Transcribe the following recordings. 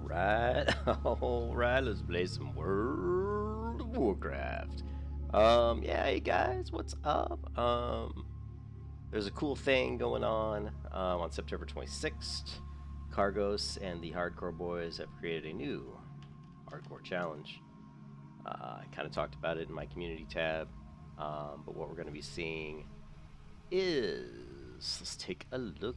Alright, let's play some World of Warcraft. Yeah, hey guys, what's up? There's a cool thing going on September 26th. Cargos and the Hardcore Boys have created a new hardcore challenge. I kind of talked about it in my community tab, but what we're going to be seeing is, let's take a look,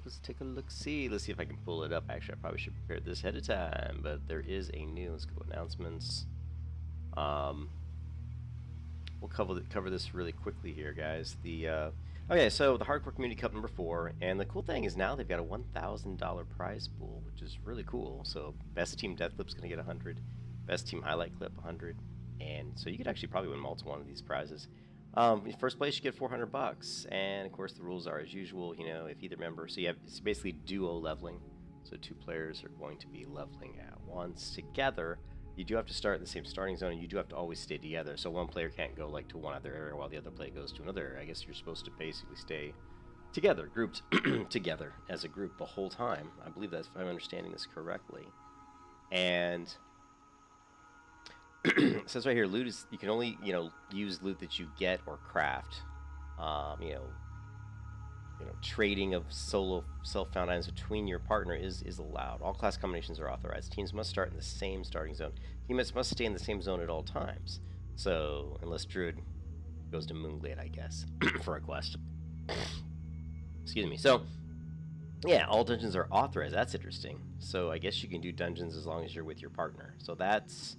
see if I can pull it up. Actually, I probably should prepare this ahead of time, but there is a new, let's go announcements. We'll cover this really quickly here, guys. Okay, so the Hardcore Community Cup number 4, and the cool thing is now they've got a $1,000 prize pool, which is really cool. So best team death clip's gonna get 100, best team highlight clip 100, and so you could actually probably win multiple one of these prizes. First place you get $400, and of course the rules are as usual. You know, if either member, so it's basically duo leveling. So 2 players are going to be leveling at once together. You do have to start in the same starting zone, and you do have to always stay together. So one player can't go like to one other area while the other player goes to another area. I guess you're supposed to basically stay together, grouped together as a group the whole time. I believe that's, if I'm understanding this correctly. And it says right here, loot is, you can only, use loot that you get or craft. Trading of solo self-found items between your partner is allowed. All class combinations are authorized. Teams must start in the same starting zone. Teammates must stay in the same zone at all times. So, unless Druid goes to Moonglade, I guess, for a quest. Excuse me. So, yeah, all dungeons are authorized. That's interesting. So, I guess you can do dungeons as long as you're with your partner. So, that's...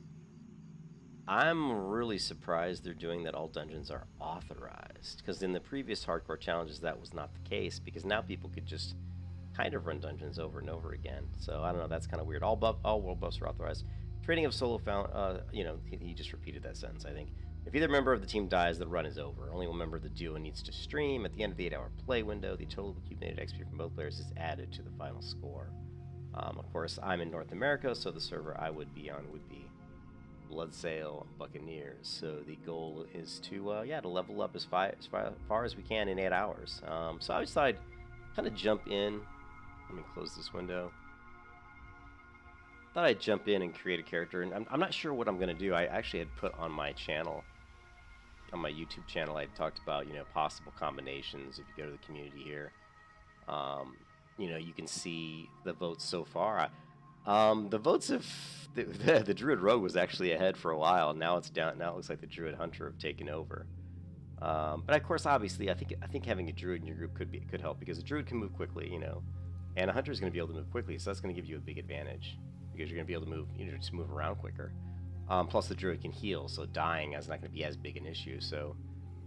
I'm really surprised they're doing that all dungeons are authorized, because in the previous hardcore challenges that was not the case, because now people could just kind of run dungeons over and over again. So I don't know, that's kind of weird. All world buffs are authorized. Trading of solo found, he just repeated that sentence, I think. If either member of the team dies, the run is over. Only one member of the duo needs to stream. At the end of the 8-hour play window, the total accumulated XP from both players is added to the final score. Of course, I'm in North America, so the server I would be on would be Bloodsail Buccaneers. So the goal is to to level up as far as we can in 8 hours. So I just thought I'd kind of jump in. Let me close this window. Thought I'd jump in and create a character, and I'm not sure what I'm going to do. I actually had put on my channel, on my YouTube channel, I talked about possible combinations. If you go to the community here, you can see the votes so far. The votes have the Druid Rogue was actually ahead for a while. Now it's down. Now it looks like the Druid Hunter have taken over. But of course, obviously, I think having a Druid in your group could help, because a Druid can move quickly, and a Hunter is going to be able to move quickly, so that's going to give you a big advantage, because you're going to be able to move, just move around quicker. Plus, the Druid can heal, so dying is not going to be as big an issue. So,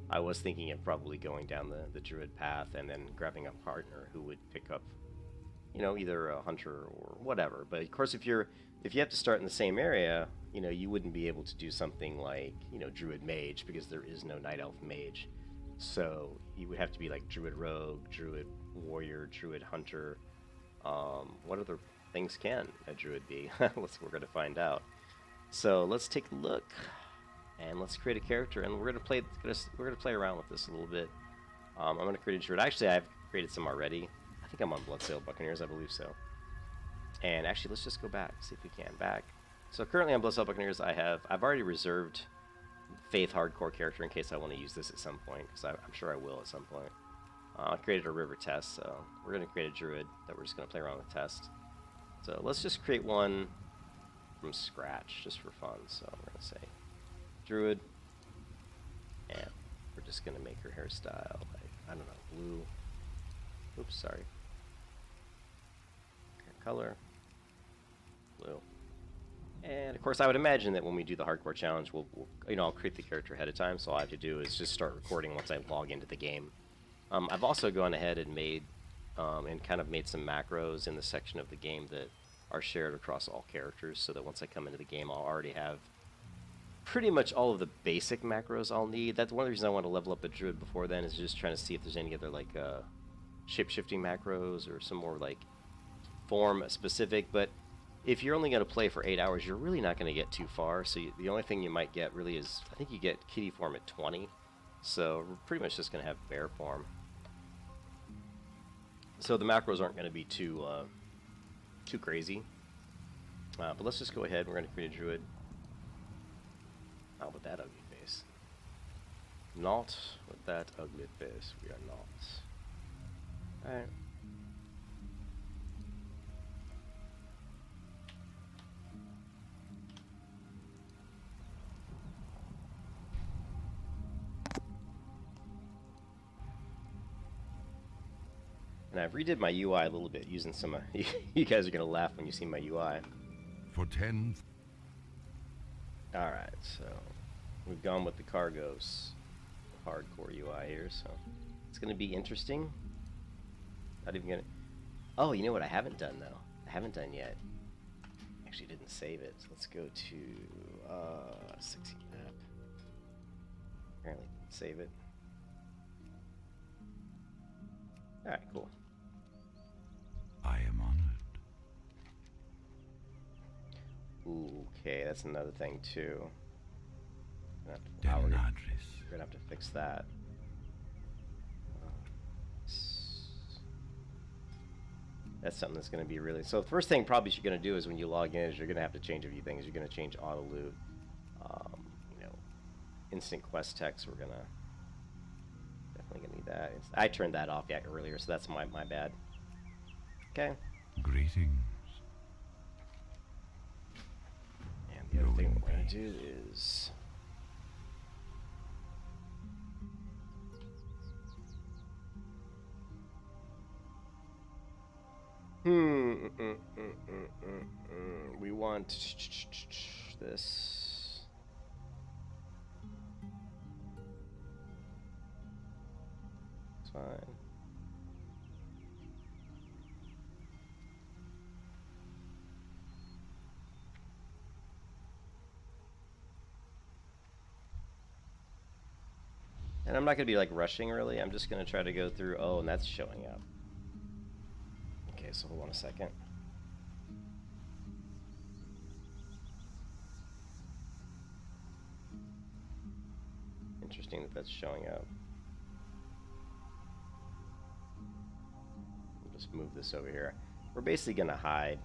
I was thinking of probably going down the Druid path and then grabbing a partner who would pick up, either a hunter or whatever. But of course, if you have to start in the same area, you wouldn't be able to do something like, Druid Mage, because there is no Night Elf Mage. So you would have to be like Druid Rogue, Druid Warrior, Druid Hunter. What other things can a Druid be? We're going to find out. So let's take a look, and let's create a character, and we're going to play around with this a little bit. I'm going to create a Druid. Actually, I've created some already. I think I'm on Bloodsail Buccaneers, I believe so. And actually, let's just go back, see if we can. Back. So currently on Bloodsail Buccaneers, I've already reserved Faith Hardcore character in case I want to use this at some point, because I'm sure I will at some point. I created a River Test, so we're going to create a Druid that we're just going to play around with test. So let's just create one from scratch, just for fun. So I'm going to say Druid, and we're just going to make her hairstyle, like, I don't know, blue. Oops, sorry. Color, blue. And of course, I would imagine that when we do the hardcore challenge, I'll create the character ahead of time. So all I have to do is just start recording once I log into the game. I've also gone ahead and made some macros in the section of the game that are shared across all characters, so that once I come into the game, I'll already have pretty much all of the basic macros I'll need. That's one of the reasons I want to level up a Druid before then, is just trying to see if there's any other shape-shifting macros or some more form specific. But if you're only going to play for 8 hours, you're really not going to get too far. So the only thing you might get really is, I think you get kitty form at 20. So we're pretty much just going to have bear form. So the macros aren't going to be too crazy. But let's just go ahead. We're going to create a druid. Not with that ugly face. Not with that ugly face. We are not. Alright. And I've redid my UI a little bit using some you guys are going to laugh when you see my UI. For 10. Alright, so we've gone with the Cargos hardcore UI here, so it's going to be interesting. Not even going to... Oh, you know what I haven't done, though? I haven't done yet. Actually didn't save it. So let's go to 16 map. Apparently didn't save it. Alright, cool. I am honored. Ooh, okay, that's another thing too. We're Del gonna Nadris. have to fix that. That's something that's going to be really... So the first thing probably you're going to do is when you log in is you're going to have to change a few things. You're going to change auto loot, you know, instant quest text. We're going to definitely going to need that. I turned that off earlier, so that's my bad. Okay. Greetings. And the other thing we're going to do is... We want this. It's fine. And I'm not going to be like rushing really. I'm just going to try to go through. Oh, and that's showing up. Okay, so hold on a second. Interesting that that's showing up. I'll just move this over here. We're basically going to hide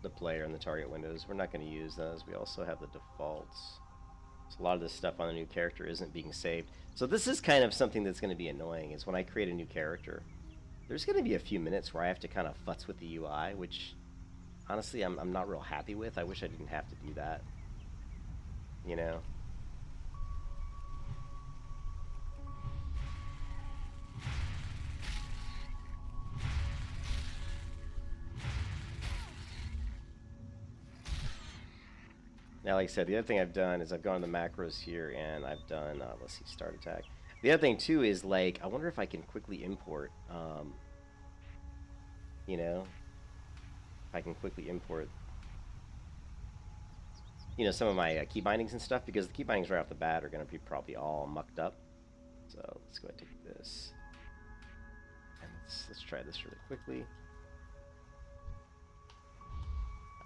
the player and the target windows. We're not going to use those. We also have the defaults. So a lot of this stuff on the new character isn't being saved. So this is kind of something that's going to be annoying, is when I create a new character, there's going to be a few minutes where I have to kind of futz with the UI, which honestly I'm not real happy with. I wish I didn't have to do that, you know? Now, like I said, the other thing I've done is I've gone to the macros here and I've done, let's see, start attack. The other thing too is, like, I wonder if I can quickly import, you know, if I can quickly import, you know, some of my key bindings and stuff, because the key bindings right off the bat are going to be probably all mucked up. So let's go ahead and take this. And let's try this really quickly.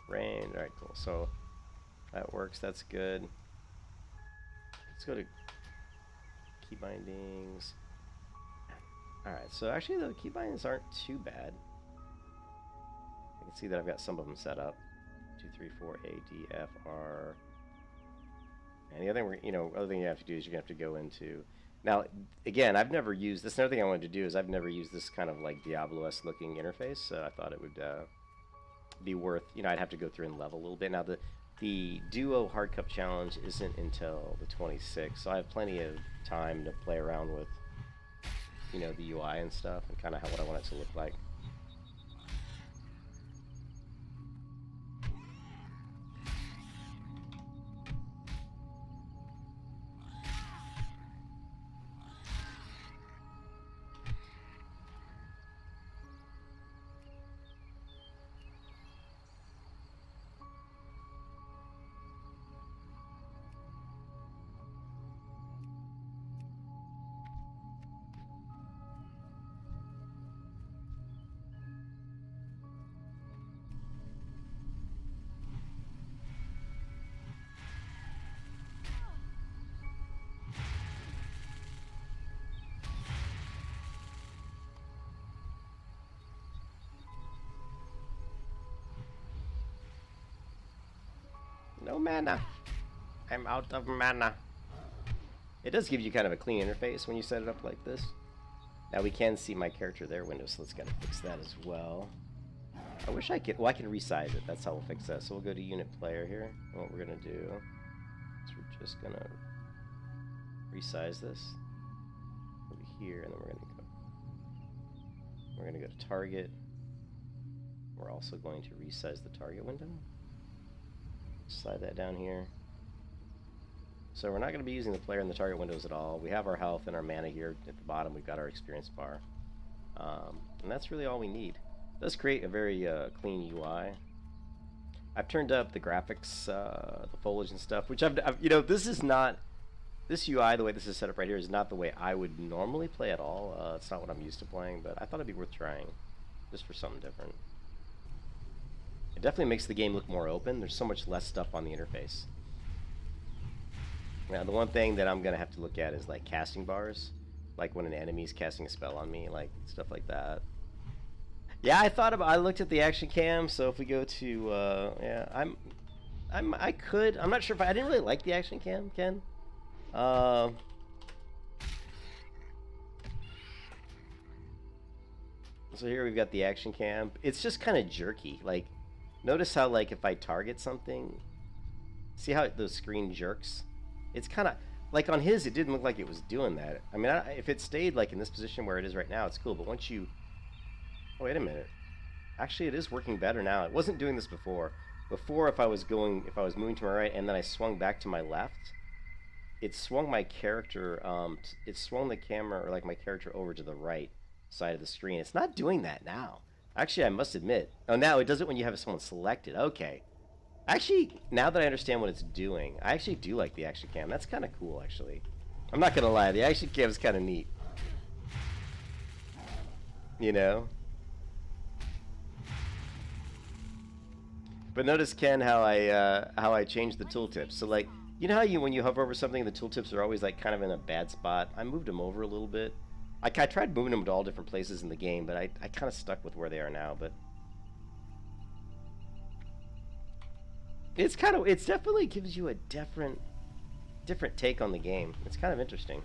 Range, alright, cool. So that works, that's good. Let's go to key bindings. Alright, so actually the key bindings aren't too bad. I can see that I've got some of them set up. 2, 3, 4, A, D, F, R. And the other thing, other thing you have to do is you're gonna have to go into. Now, again, I've never used this. Another thing I wanted to do is I've never used this kind of like Diablo-esque looking interface. So I thought it would be worth. I'd have to go through and level a little bit. Now the Duo Hard Cup Challenge isn't until the 26th, so I have plenty of time to play around with, the UI and stuff, and kind of what I want it to look like. No mana. I'm out of mana. It does give you kind of a clean interface when you set it up like this. Now we can see my character there window, so let's gotta fix that as well. I wish I could, well, I can resize it. That's how we'll fix that. So we'll go to unit player here. And what we're gonna do is we're just gonna resize this over here, and then we're gonna go to target. We're also going to resize the target window. Slide that down here. So we're not going to be using the player and the target windows at all. We have our health and our mana here at the bottom. We've got our experience bar. And that's really all we need. It does create a very clean UI. I've turned up the graphics, the foliage and stuff, which I've you know, this UI, the way this is set up right here, is not the way I would normally play at all. It's not what I'm used to playing, but I thought it'd be worth trying, just for something different. It definitely makes the game look more open. There's so much less stuff on the interface. Now, the one thing that I'm going to have to look at is like casting bars. Like when an enemy's casting a spell on me, like stuff like that. Yeah, I looked at the action cam, so if we go to, yeah, I'm not sure if I didn't really like the action cam, Ken. So here we've got the action cam. It's just kind of jerky. Like, notice how, like, if I target something, see how the screen jerks? It's kind of, like on his, it didn't look like it was doing that. I mean, if it stayed, like, in this position where it is right now, it's cool. But once you, oh, wait a minute. Actually, it is working better now. It wasn't doing this before. Before, if I was moving to my right and then I swung back to my left, it swung my character, it swung the camera, or like my character, over to the right side of the screen. It's not doing that now. Actually, I must admit. Oh, now it does it when you have someone selected. Okay. Actually, now that I understand what it's doing, I actually do like the action cam. That's kind of cool, actually. I'm not gonna lie, the action cam is kind of neat. You know? But notice, Ken, how I changed the tooltips. So, like, you know how when you hover over something, the tooltips are always like kind of in a bad spot? I moved them over a little bit. I tried moving them to all different places in the game, but I kind of stuck with where they are now. But it's definitely gives you a different take on the game. It's kind of interesting.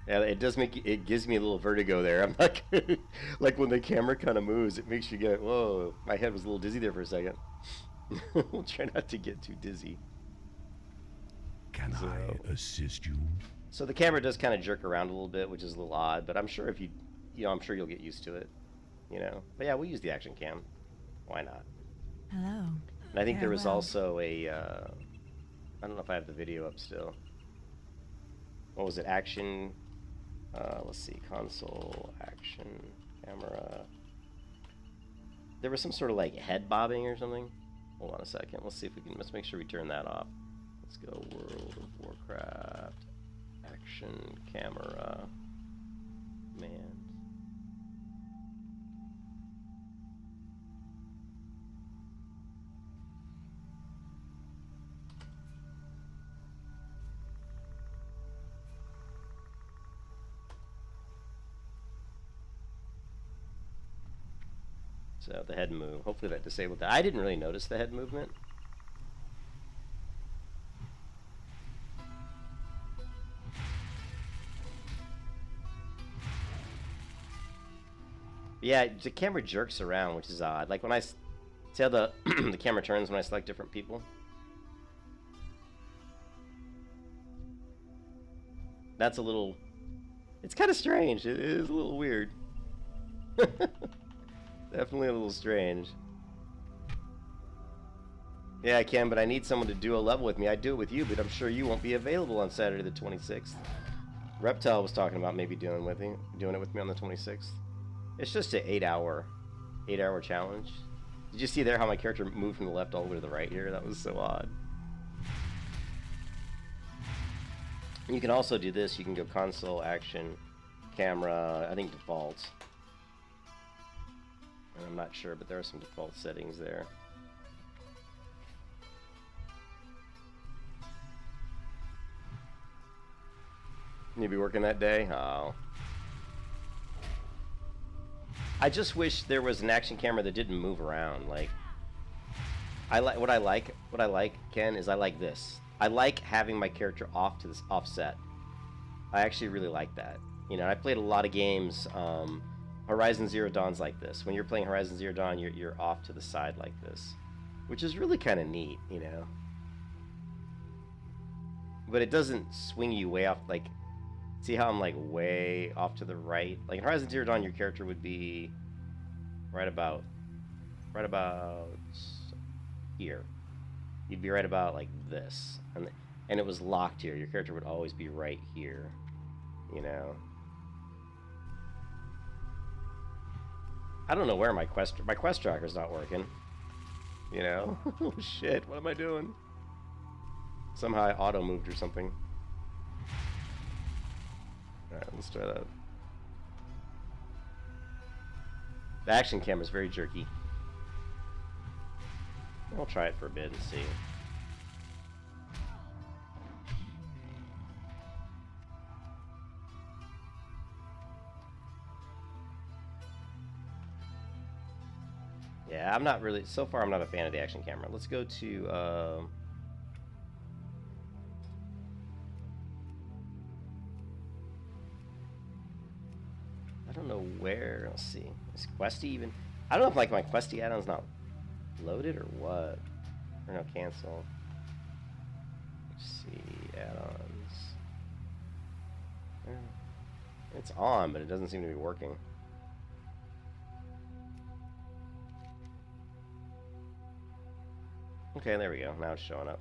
Yeah, it does it gives me a little vertigo there. I'm not gonna, like when the camera kind of moves, it makes you get, whoa, my head was a little dizzy there for a second. We'll try not to get too dizzy. Can I assist you? So the camera does kind of jerk around a little bit, which is a little odd, but I'm sure if I'm sure you'll get used to it, you know. But yeah, we'll use the action cam. Why not? Hello. And I think there was also a, I don't know if I have the video up still. What was it? Action. Let's see, console, action, camera. There was some sort of like head bobbing or something. Hold on a second. Let's see if we can, let's make sure we turn that off. Let's go World of Warcraft, action, camera, command. So the head move, hopefully that disabled that. I didn't really notice the head movement. Yeah, the camera jerks around, which is odd. Like when I see how the the camera turns when I select different people. That's a little, it's kind of strange. It is a little weird. Definitely a little strange. Yeah, I can, but I need someone to do a level with me. I'd do it with you, but I'm sure you won't be available on Saturday the 26th. Reptile was talking about maybe doing it with me on the 26th. It's just an 8-hour challenge. Did you see there how my character moved from the left all the way to the right here? That was so odd. You can also do this. You can go console, action, camera, I think default. And I'm not sure, but there are some default settings there. You be working that day? Oh. I just wish there was an action camera that didn't move around. Like, what I like, Ken, is I like this. I like having my character off to this offset. I actually really like that. You know, I played a lot of games. Horizon Zero Dawn's like this. When you're playing Horizon Zero Dawn, you're off to the side like this, which is really kind of neat, you know. But it doesn't swing you way off. Like, see how I'm like way off to the right? Like in Horizon Zero Dawn, your character would be right about here. You'd be right about like this, and it was locked here. Your character would always be right here, you know. I don't know where my quest tracker's not working, you know. Oh shit! What am I doing? Somehow I auto moved or something. All right, let's try that. The action camera's very jerky. I'll try it for a bit and see. Yeah, I'm not really, so far I'm not a fan of the action camera. Let's go to, I don't know where, let's see. Is Questy even, I don't know if like my Questy add-on's not loaded or what. Or no, cancel. Let's see, add-ons. It's on, but it doesn't seem to be working. Okay, there we go. Now it's showing up.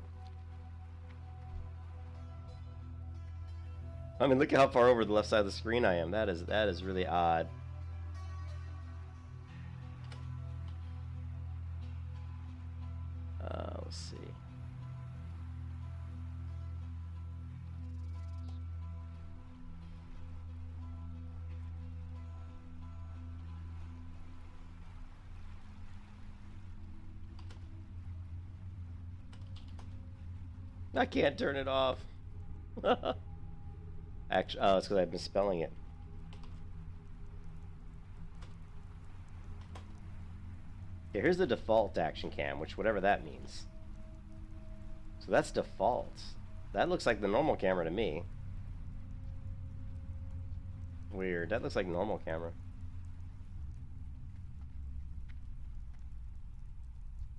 I mean, look at how far over the left side of the screen I am. That is really odd. Let's see. I can't turn it off. Actually, oh, it's because I've been spelling it. Okay, here's the default action cam, which whatever that means. So that's default. That looks like the normal camera to me. Weird. That looks like normal camera.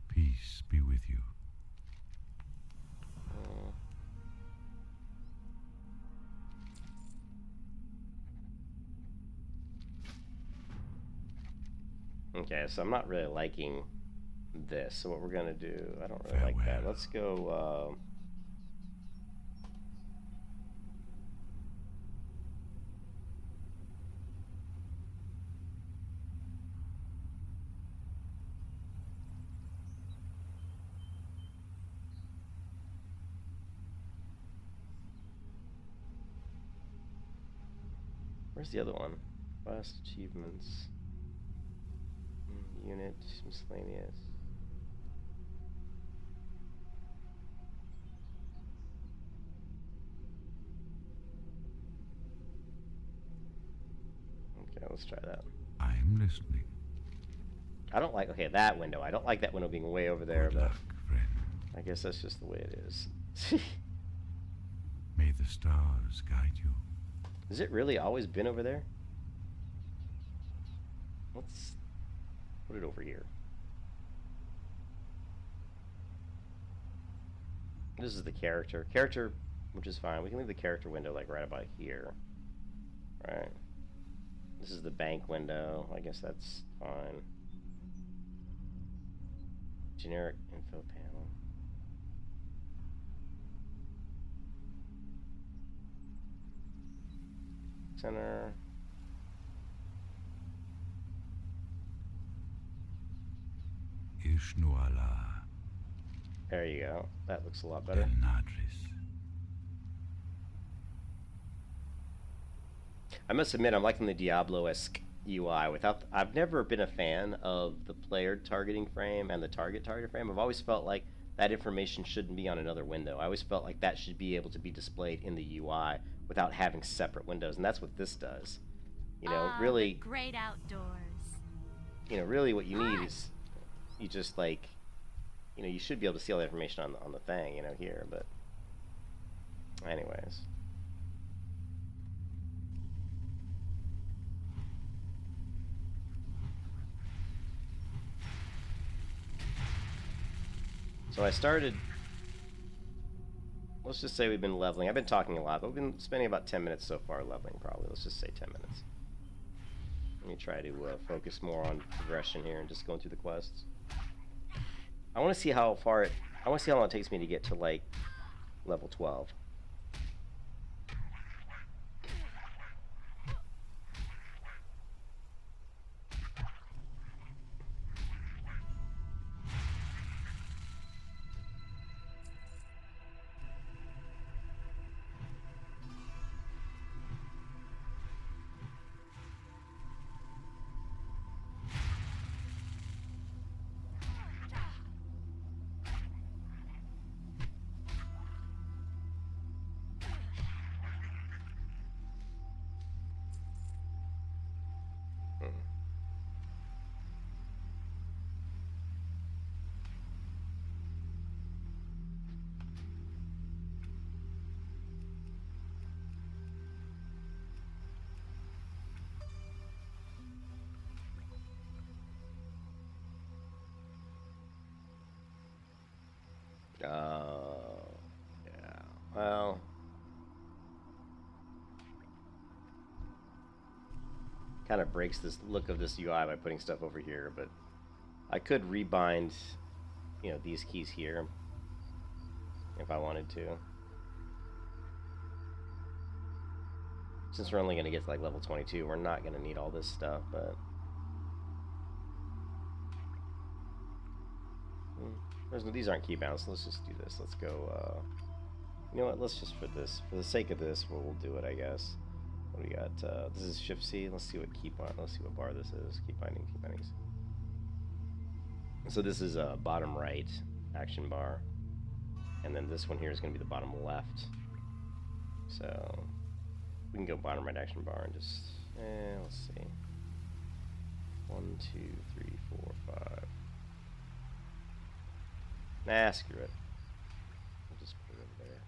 Peace be with you. Okay, so I'm not really liking this. So what we're gonna do, I don't really like that. Let's go, where's the other one? Last achievements. Unit, miscellaneous. Okay, let's try that. I'm listening. I don't like, okay, that window. I don't like that window being way over there, Good but luck, friend. I guess that's just the way it is. May the stars guide you. Has it really always been over there? Let's put it over here. This is the character. Character, which is fine. We can leave the character window like right about here. Right. This is the bank window. I guess that's fine. Generic info panel. Center. Ishnuala. There you go. That looks a lot better. Denadris. I must admit, I'm liking the Diablo-esque UI. I've never been a fan of the player targeting frame and the target frame. I've always felt like that information shouldn't be on another window. I always felt like that should be able to be displayed in the UI without having separate windows, and that's what this does. You know, Ah, really, the great outdoors. you know, really what you need Hi. is you just like, you know, you should be able to see all the information on the thing, you know, here. But anyways. So I started, let's just say we've been leveling. I've been talking a lot, but we've been spending about 10 minutes so far leveling, probably. Let's just say 10 minutes. Let me try to focus more on progression here and just going through the quests. I want to see how far it, I want to see how long it takes me to get to, like, level 12. Hmm. Yeah. Well, kind of breaks this look of this UI by putting stuff over here, but I could rebind, you know, these keys here if I wanted to. Since we're only going to get to like level 22, we're not going to need all this stuff, but these aren't keybounds, so let's just do this. Let's go, you know what, let's just, for the sake of this, we'll do it, I guess. What do we got? This is Shift C. Let's see what let's see what bar this is. Keep bindings. So this is bottom right action bar, and then this one here is going to be the bottom left. So we can go bottom right action bar and just, let's see. 1, 2, 3, 4, 5. Nah, screw it. We'll just put it over there.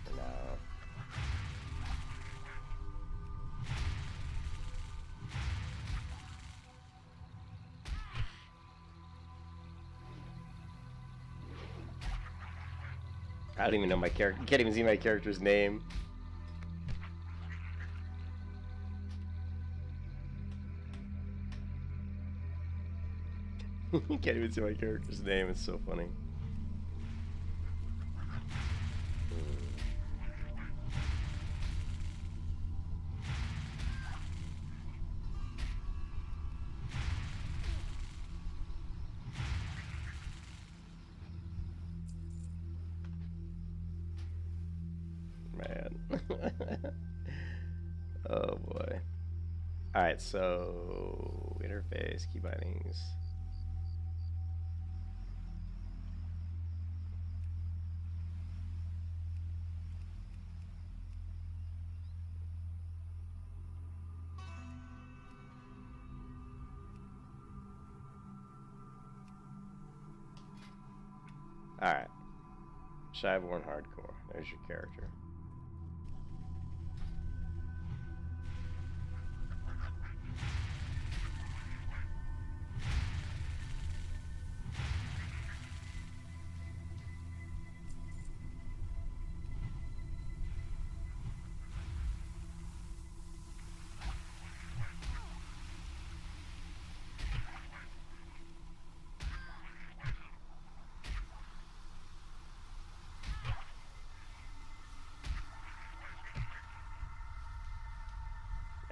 For now. I don't even know my character. Can't even see my character's name. Can't even see my character's name. It's so funny. Man. Oh boy. Alright, so interface, key bindings. Alright. Shyborn Hardcore. There's your character.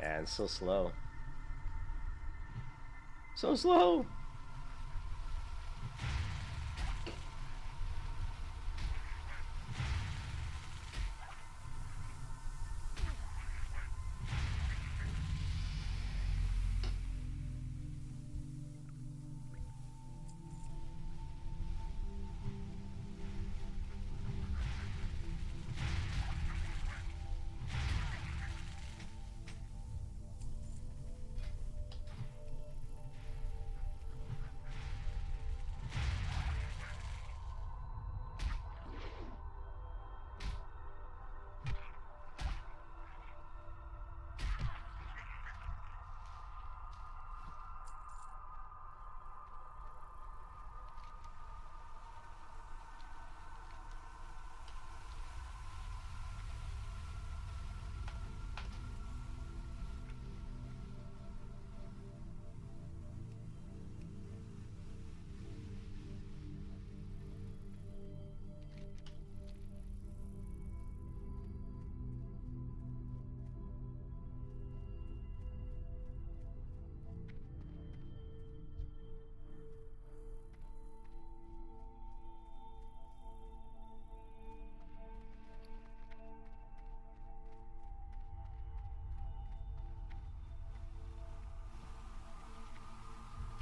And so slow. So slow!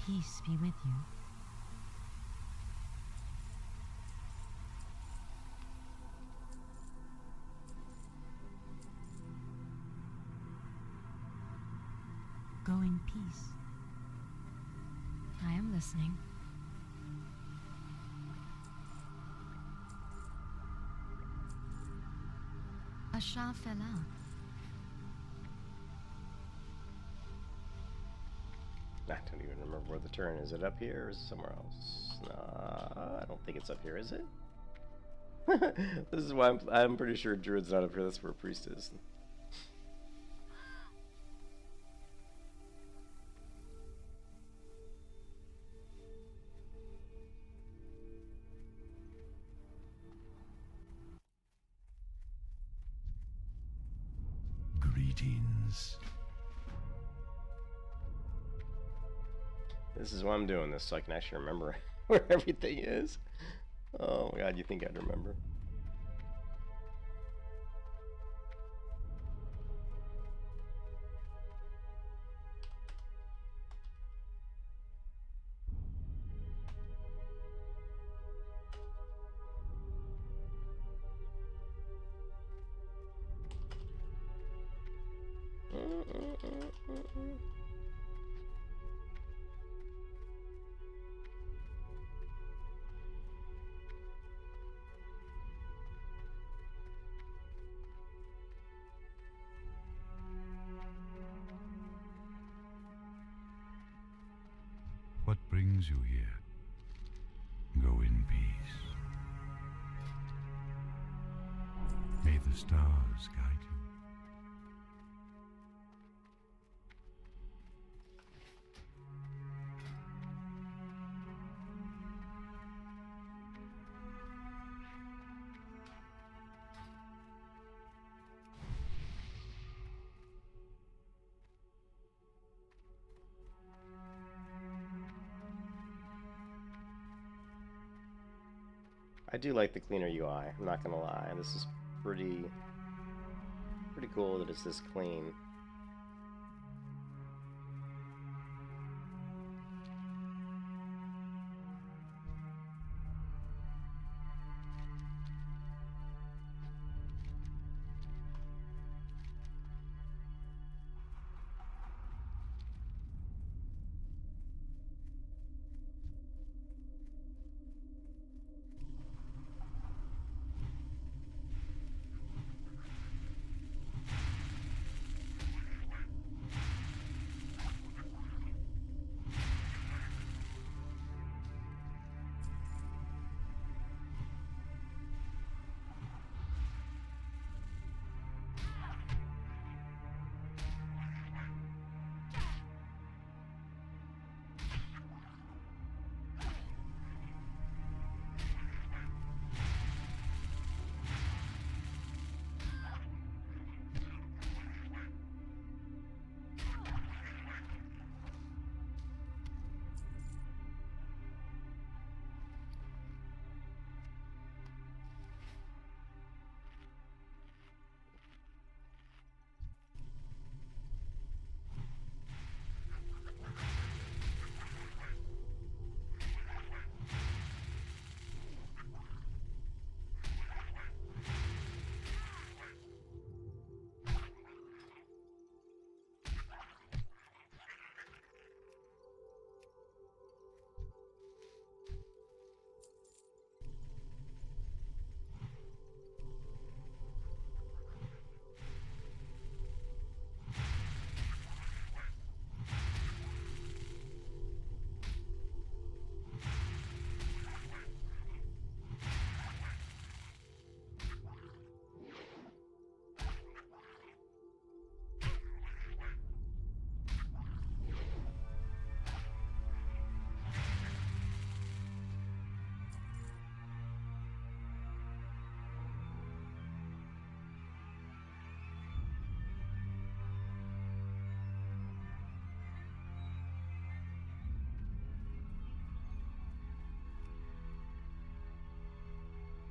Peace be with you. Go in peace. I am listening. A Shah fell out. I don't even remember where the turn is. It up here or is it somewhere else? Nah, I don't think it's up here, is it? This is why I'm pretty sure Druid's not up here. That's where a priest is. Greetings. This is why I'm doing this, so I can actually remember where everything is. Oh my god, you think I'd remember? What brings you here? Go in peace. May the stars guide you. I do like the cleaner UI, I'm not gonna lie. This is pretty cool that it's this clean.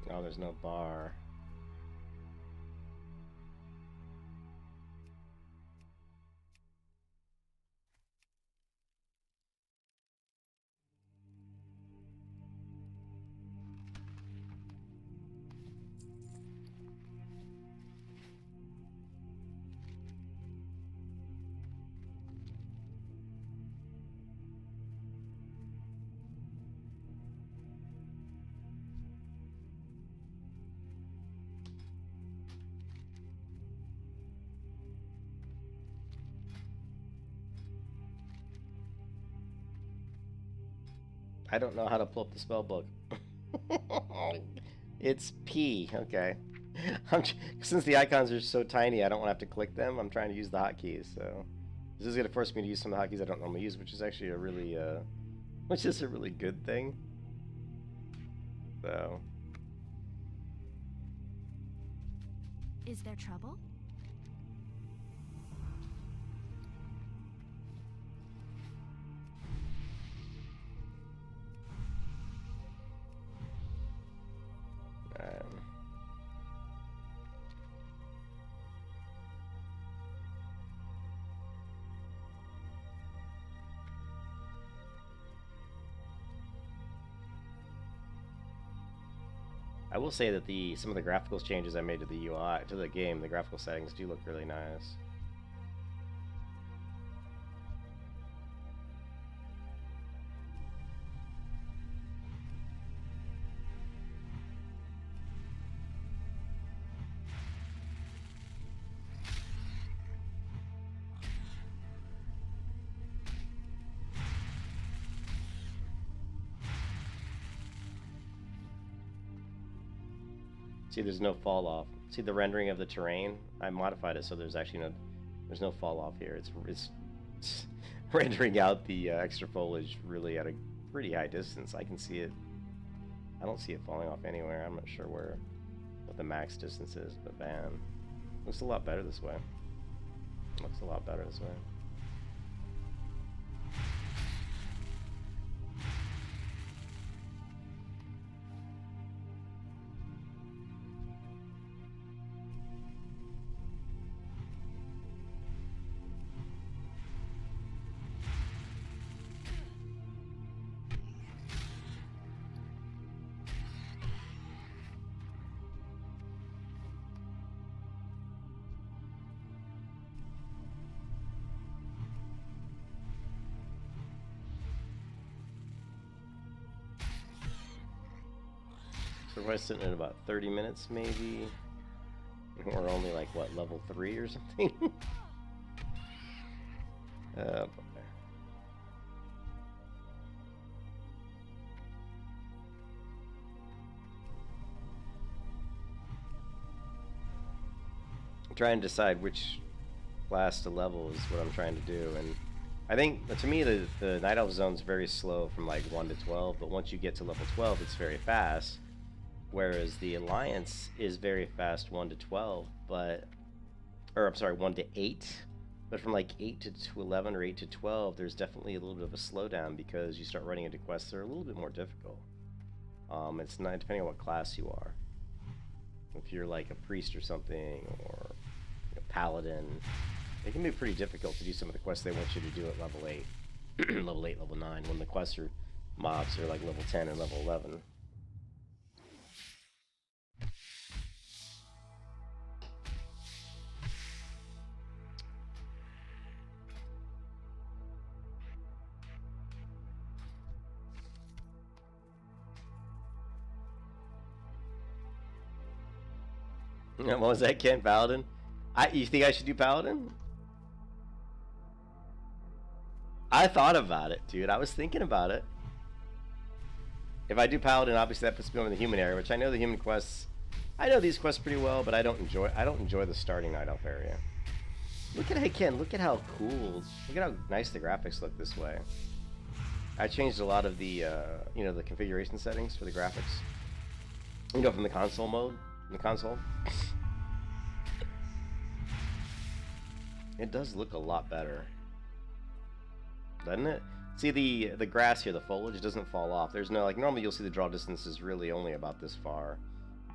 Oh, there's no bar. I don't know how to pull up the spell book. It's P. Okay. Since the icons are so tiny, I don't want to have to click them. I'm trying to use the hotkeys, so this is gonna force me to use some of the hotkeys I don't normally use, which is actually a really, which is a really good thing. So. Is there trouble? I will say that some of the graphical changes I made to the UI, to the game, the graphical settings do look really nice. See, there's no fall off. See the rendering of the terrain? I modified it so there's actually there's no fall off here. It's rendering out the extra foliage really at a pretty high distance. I can see it. I don't see it falling off anywhere. I'm not sure what the max distance is, but man, looks a lot better this way. Looks a lot better this way. So we're sitting at about 30 minutes, maybe. We're only like, what, level 3 or something? Boy. I'm trying to decide which class to level is what I'm trying to do, and I think, to me, the Night Elf zone's very slow from like 1 to 12, but once you get to level 12, it's very fast. Whereas the Alliance is very fast 1 to 12, but, or I'm sorry, 1 to 8, but from like 8 to 11 or 8 to 12, there's definitely a little bit of a slowdown because you start running into quests that are a little bit more difficult. It's not depending on what class you are. If you're like a priest or something, or a paladin, it can be pretty difficult to do some of the quests they want you to do at level 8, level 8, level 9, when the quests or mobs are like level 10 and level 11. What was that, Ken? Paladin? You think I should do Paladin? I thought about it, dude. I was thinking about it. If I do Paladin, obviously that puts me over in the human area, which I know the human quests. I know these quests pretty well, but I don't enjoy the starting Night Elf area. Look at Ken. Look at how cool. Look at how nice the graphics look this way. I changed a lot of the the configuration settings for the graphics. From the console mode. In the console, it does look a lot better, doesn't it? See the grass here, the foliage doesn't fall off. There's no, like, normally you'll see the draw distance is really only about this far,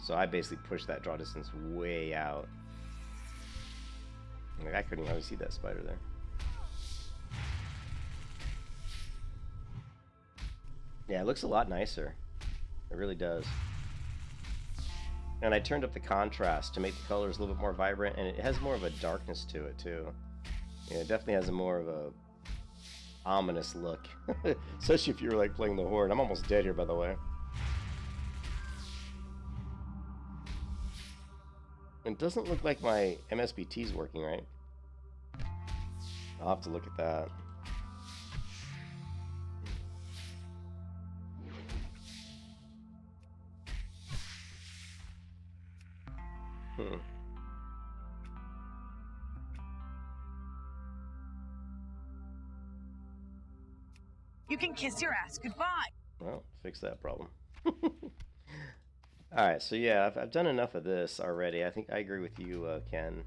so I basically pushed that draw distance way out. Like, I couldn't even see that spider there. Yeah, it looks a lot nicer. It really does. And I turned up the contrast to make the colors a little bit more vibrant, and it has more of a darkness to it too. Yeah, it definitely has a more of a ominous look, especially if you're like playing the Horde. I'm almost dead here, by the way. It doesn't look like my MSBT is working right. I'll have to look at that. You can kiss your ass goodbye. Well, fix that problem. Alright, so yeah, I've done enough of this already. I think I agree with you, Ken.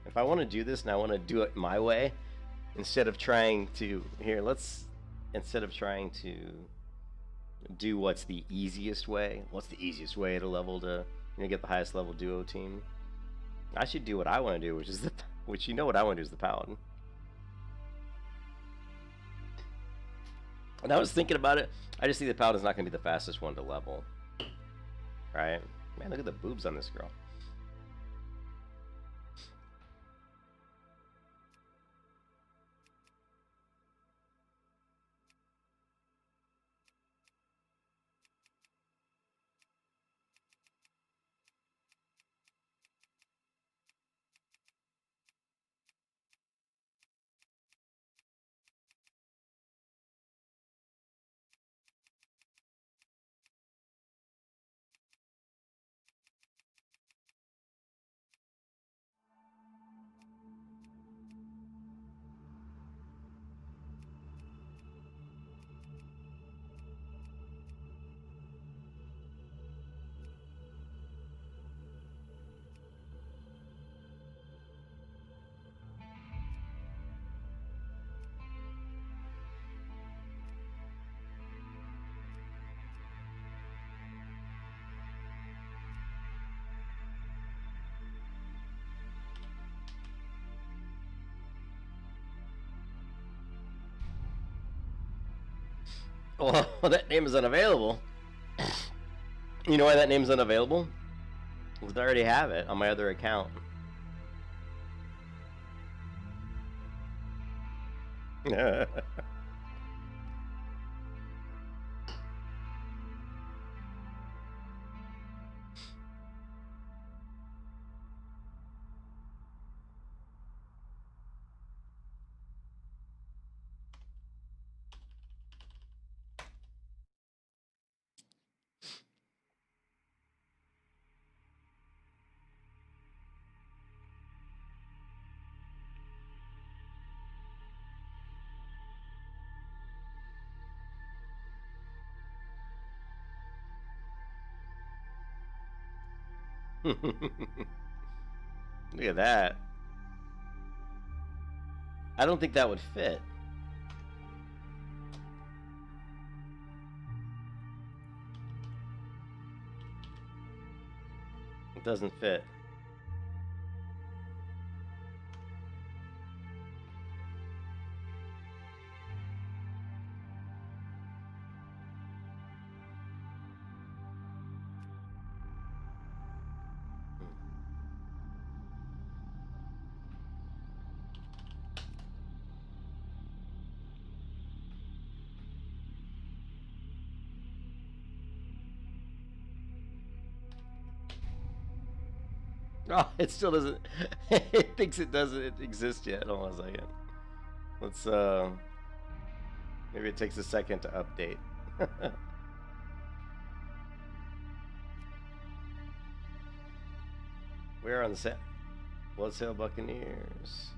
If I want to do this and I want to do it my way, instead of trying to... Instead of trying to do what's the easiest way, what's the easiest way at a level to get the highest level duo team, I should do what I want to do, which you know what I want to do is the Paladin. And I was thinking about it. I just see the Paladin's not going to be the fastest one to level. Right? Man, look at the boobs on this girl. Well, that name is unavailable. You know why that name's unavailable? Because I already have it on my other account. Look at that. I don't think that would fit. It doesn't fit. Oh, it still doesn't. It thinks it doesn't exist yet. Hold on a second. Let's, maybe it takes a second to update. We're on the set. Bloodsail Buccaneers.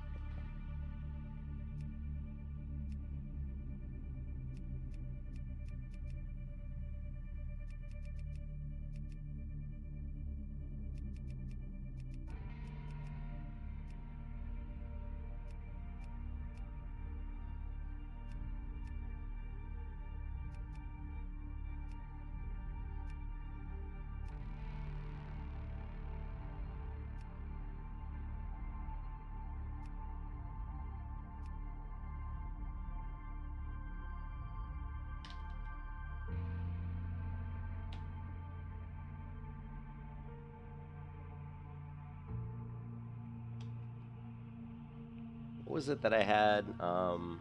What was it that I had? Hold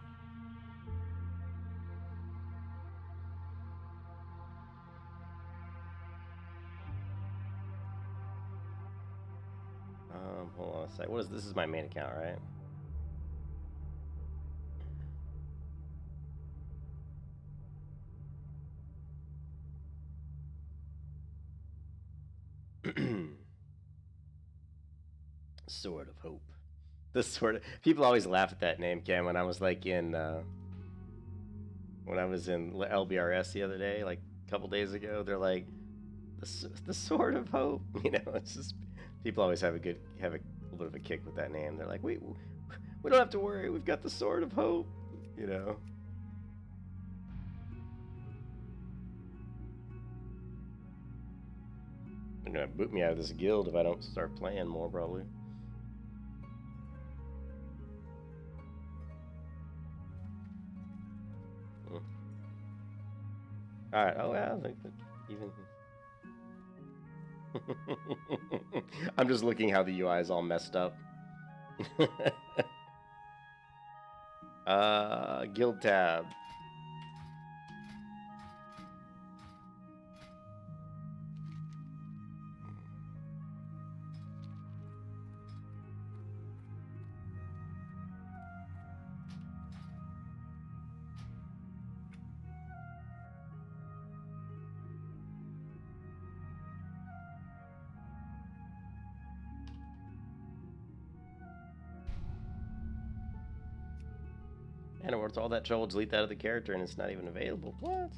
on a sec. What is this? Is my main account, right? Sword of Hope. The Sword of... People always laugh at that name, Cam. When I was like in when I was in LBRS the other day, like a couple days ago, they're like the Sword of Hope. You know, it's just people always have a little bit of a kick with that name. They're like, we don't have to worry. We've got the Sword of Hope. You know. They're gonna boot me out of this guild if I don't start playing more, probably. All right. Oh yeah, like even. I'm just looking how the UI is all messed up. Guild tab. And what's all that trouble? Delete that of the character and it's not even available. What?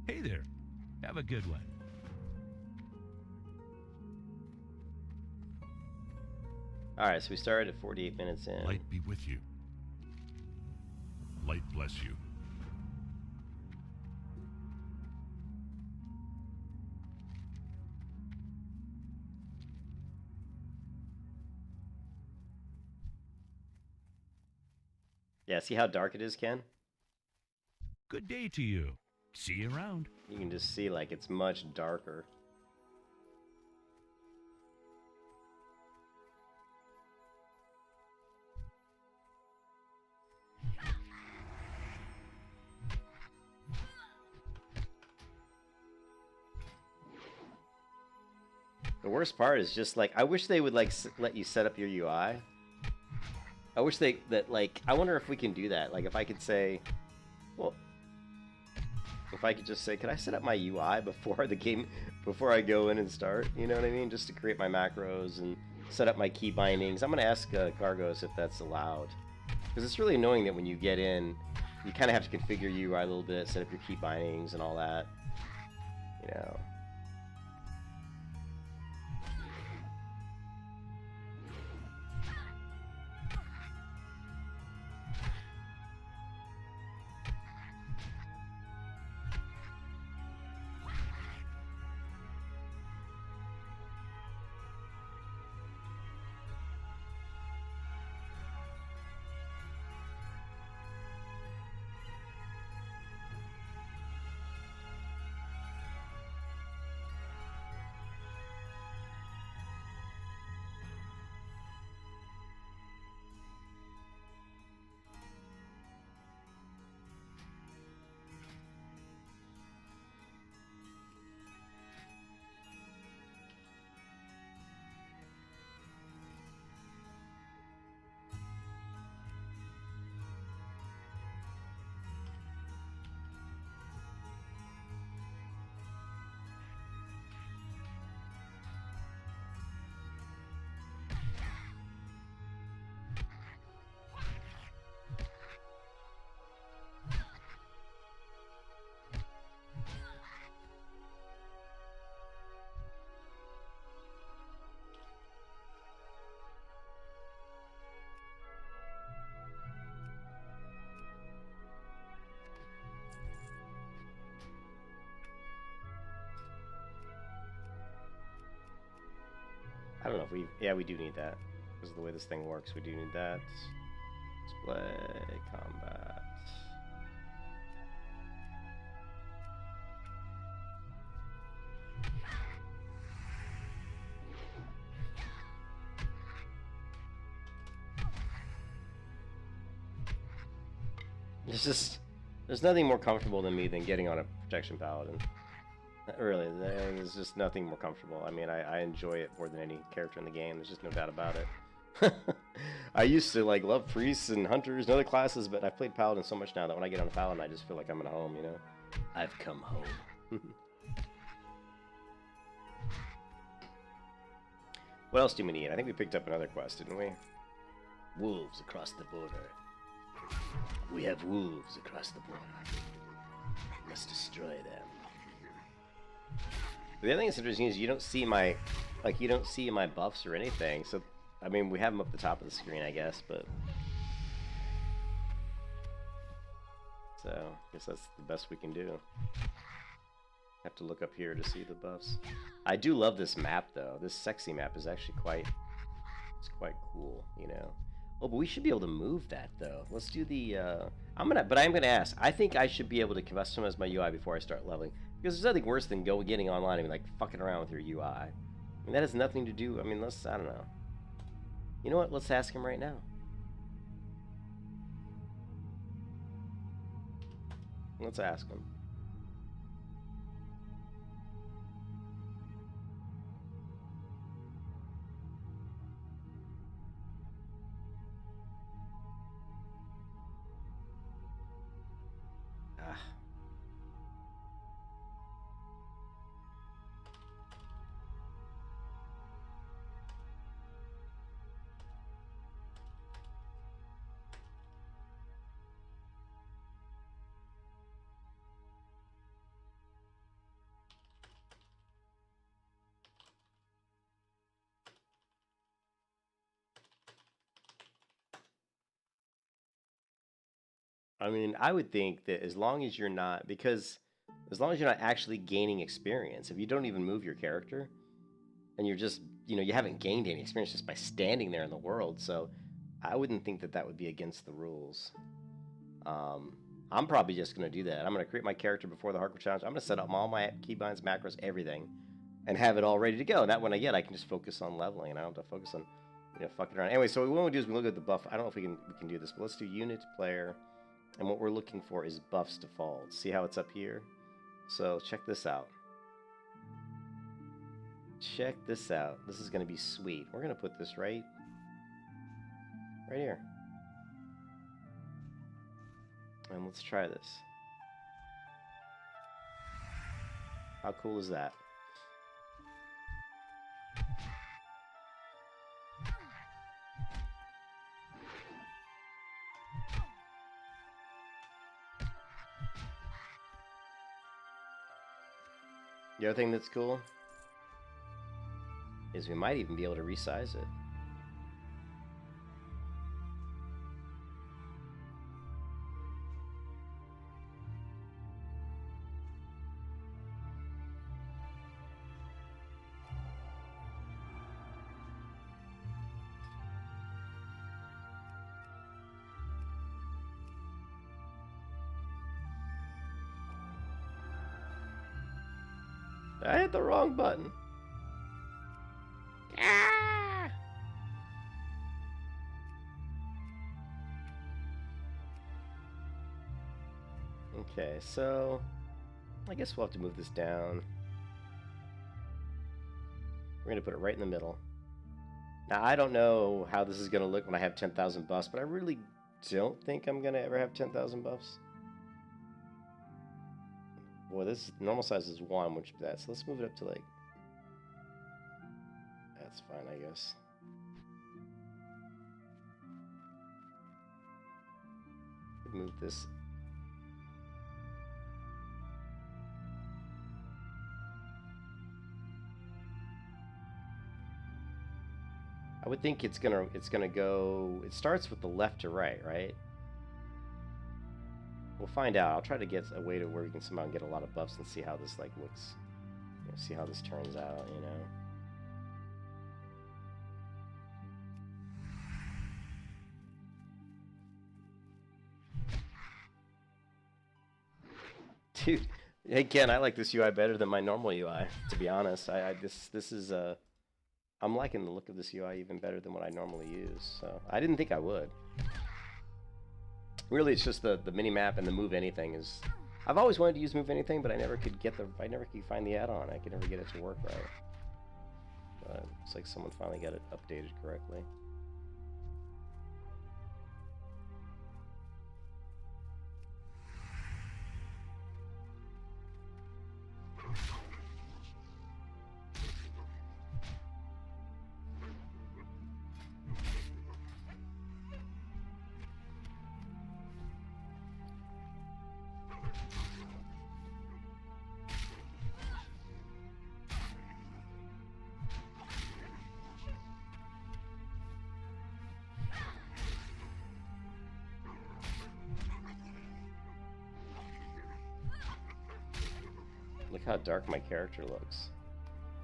Hey there. Have a good one. Alright, so we started at 48 minutes in. Light be with you. Light bless you. Yeah, see how dark it is, Ken? Good day to you. See you around. You can just see, like, it's much darker. The worst part is just, like, I wish they would, like, let you set up your UI. I wish I wonder if we can do that. Like, if I could say, well, if I could just say, could I set up my UI before the game, before I go in and start? You know what I mean? Just to create my macros and set up my key bindings. I'm going to ask Gargos if that's allowed. Because it's really annoying that when you get in, you kind of have to configure your UI a little bit, set up your key bindings and all that. You know. I don't know if we do need that. Because of the way this thing works, we do need that. Display, combat. There's nothing more comfortable than me than getting on a protection paladin. Really, there's just nothing more comfortable. I mean, I enjoy it more than any character in the game. There's just no doubt about it. I used to like love priests and hunters and other classes, but I've played paladin so much now that when I get on a paladin, I just feel like I'm at home. You know, I've come home. What else do we need? I think we picked up another quest, didn't we? Wolves across the border. We have wolves across the border. We must destroy them. The other thing that's interesting is you don't see my, buffs or anything. So, I mean, we have them up the top of the screen, I guess, but so I guess that's the best we can do. Have to look up here to see the buffs. I do love this map, though. This sexy map is actually quite cool, you know. Oh, but we should be able to move that, though. Let's do the. I'm gonna ask. I think I should be able to customize my UI before I start leveling. Because there's nothing worse than getting online and like fucking around with your UI. I mean, that has nothing to do. I mean, I don't know. You know what? Let's ask him right now. Let's ask him. I mean, I would think that as long as you're not actually gaining experience, if you don't even move your character, and you're just, you haven't gained any experience just by standing there in the world, so I wouldn't think that would be against the rules. I'm probably just going to do that. I'm going to create my character before the hardcore challenge. I'm going to set up all my keybinds, macros, everything, and have it all ready to go. And that when I can just focus on leveling, and I don't have to focus on, fucking around. Anyway, so what we do is we look at the buff. I don't know if we can do this, but let's do unit player. And what we're looking for is buffs default. See how it's up here? So check this out. Check this out. This is going to be sweet. We're going to put this right here. And let's try this. How cool is that? The other thing that's cool is we might even be able to resize it. I hit the wrong button. Ah! Okay, so I guess we'll have to move this down. We're going to put it right in the middle. Now, I don't know how this is going to look when I have 10,000 buffs, but I really don't think I'm going to ever have 10,000 buffs. Boy, this normal size is 1, which so let's move it up to like, that's fine, I guess. Move this. I would think it's gonna go. It starts with the left to right, right? We'll find out. I'll try to get a way to where we can somehow get a lot of buffs and see how this like looks. See how this turns out, Dude, hey Ken, I like this UI better than my normal UI. To be honest, this is I'm liking the look of this UI even better than what I normally use. So I didn't think I would. Really, it's just the mini map and the move anything is. I've always wanted to use move anything, but I never could find the add-on. I could never get it to work right. But it's like someone finally got it updated correctly. Look how dark my character looks.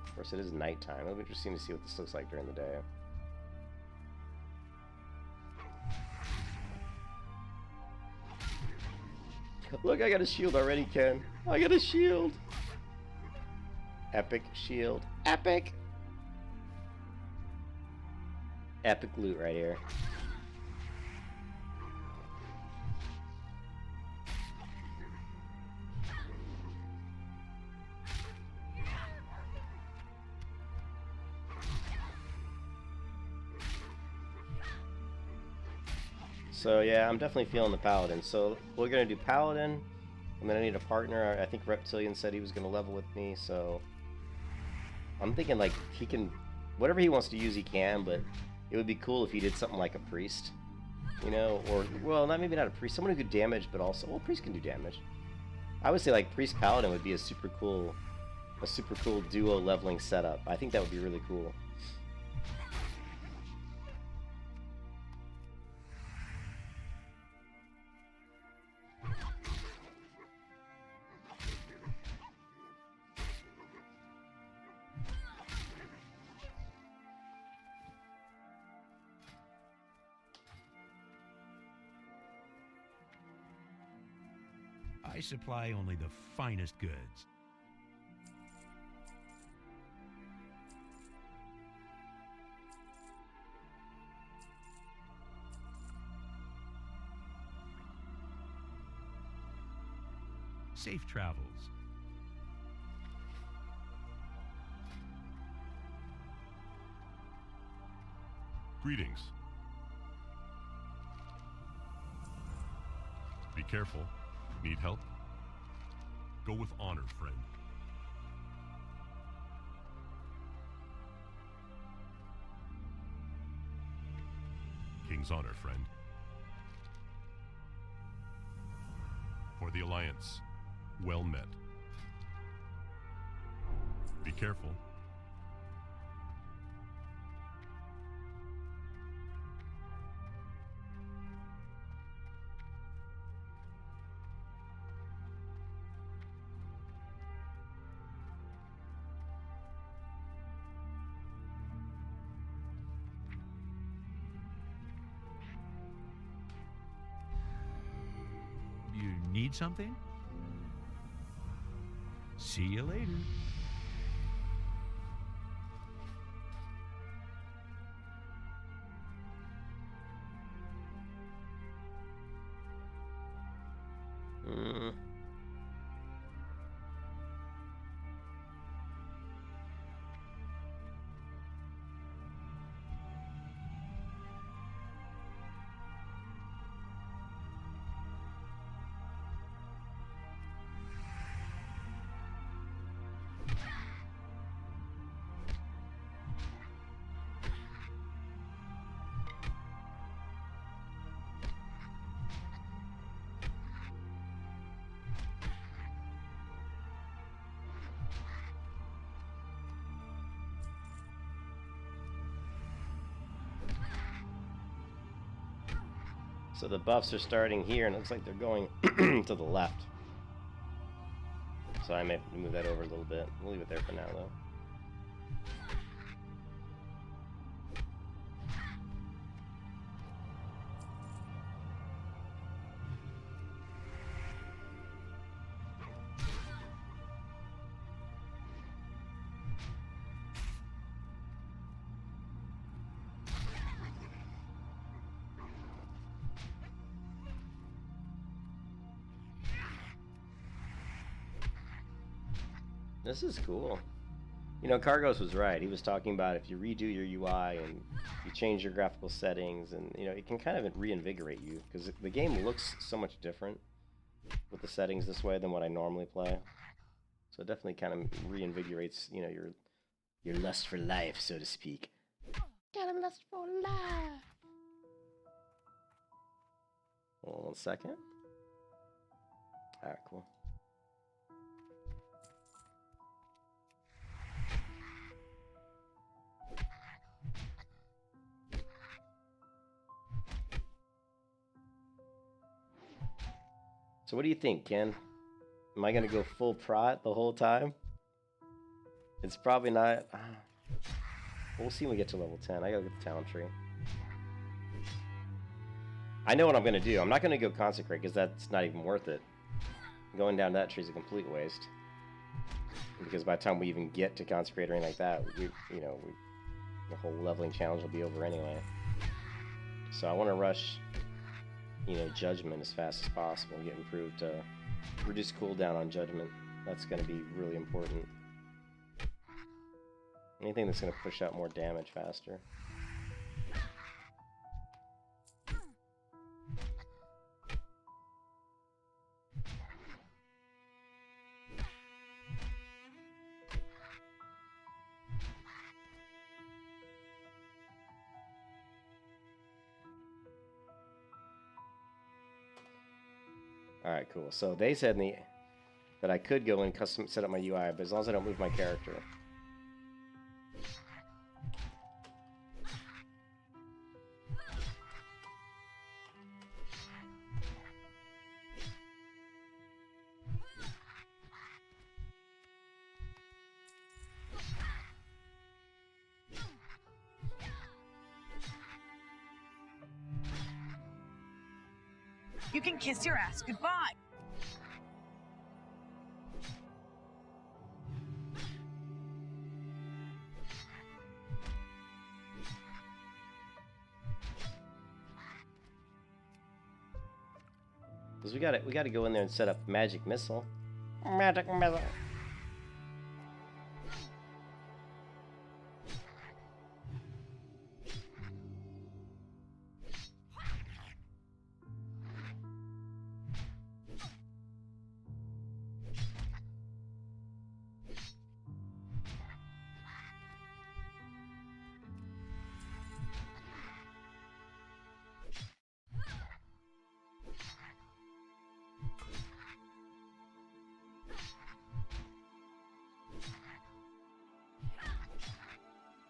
Of course, it is nighttime. It'll be interesting to see what this looks like during the day. Look, I got a shield already, Ken. I got a shield. Epic shield. Epic! Epic loot right here. So yeah, I'm definitely feeling the Paladin. So we're gonna do Paladin, and then I need a partner. I think Reptilian said he was gonna level with me, so I'm thinking like he can, whatever he wants to use he can, but it would be cool if he did something like a priest, you know, or, well, maybe not a priest, someone who could damage, but also, well, priest can do damage. I would say like priest Paladin would be a super cool duo leveling setup. I think that would be really cool. I supply only the finest goods. Safe travels. Greetings. Be careful. Need help? Go with honor, friend. King's honor, friend. For the Alliance, well met. Be careful. You need something? See you later. So the buffs are starting here, and it looks like they're going to the left. So I may have to move that over a little bit. We'll leave it there for now, though. This is cool. You know, Cargos was right. He was talking about if you redo your UI and you change your graphical settings, and you know, it can kind of reinvigorate you because the game looks so much different with the settings this way than what I normally play. So it definitely kind of reinvigorates, you know, your lust for life, so to speak. Got a lust for life. Hold on 1 second. All right, cool. So what do you think, Ken? Am I gonna go full prot the whole time? It's probably not. We'll see when we get to level 10. I gotta get the talent tree. I know what I'm gonna do. I'm not gonna go consecrate because that's not even worth it. Going down that tree is a complete waste. Because by the time we even get to consecrate or anything like that, the whole leveling challenge will be over anyway. So I want to rush, judgment as fast as possible, get improved, reduce cooldown on judgment. That's going to be really important. Anything that's going to push out more damage faster. Alright, cool. So they said that I could go and custom set up my UI, but as long as I don't move my character. You can kiss your ass goodbye. Because we gotta go in there and set up magic missile. Magic missile.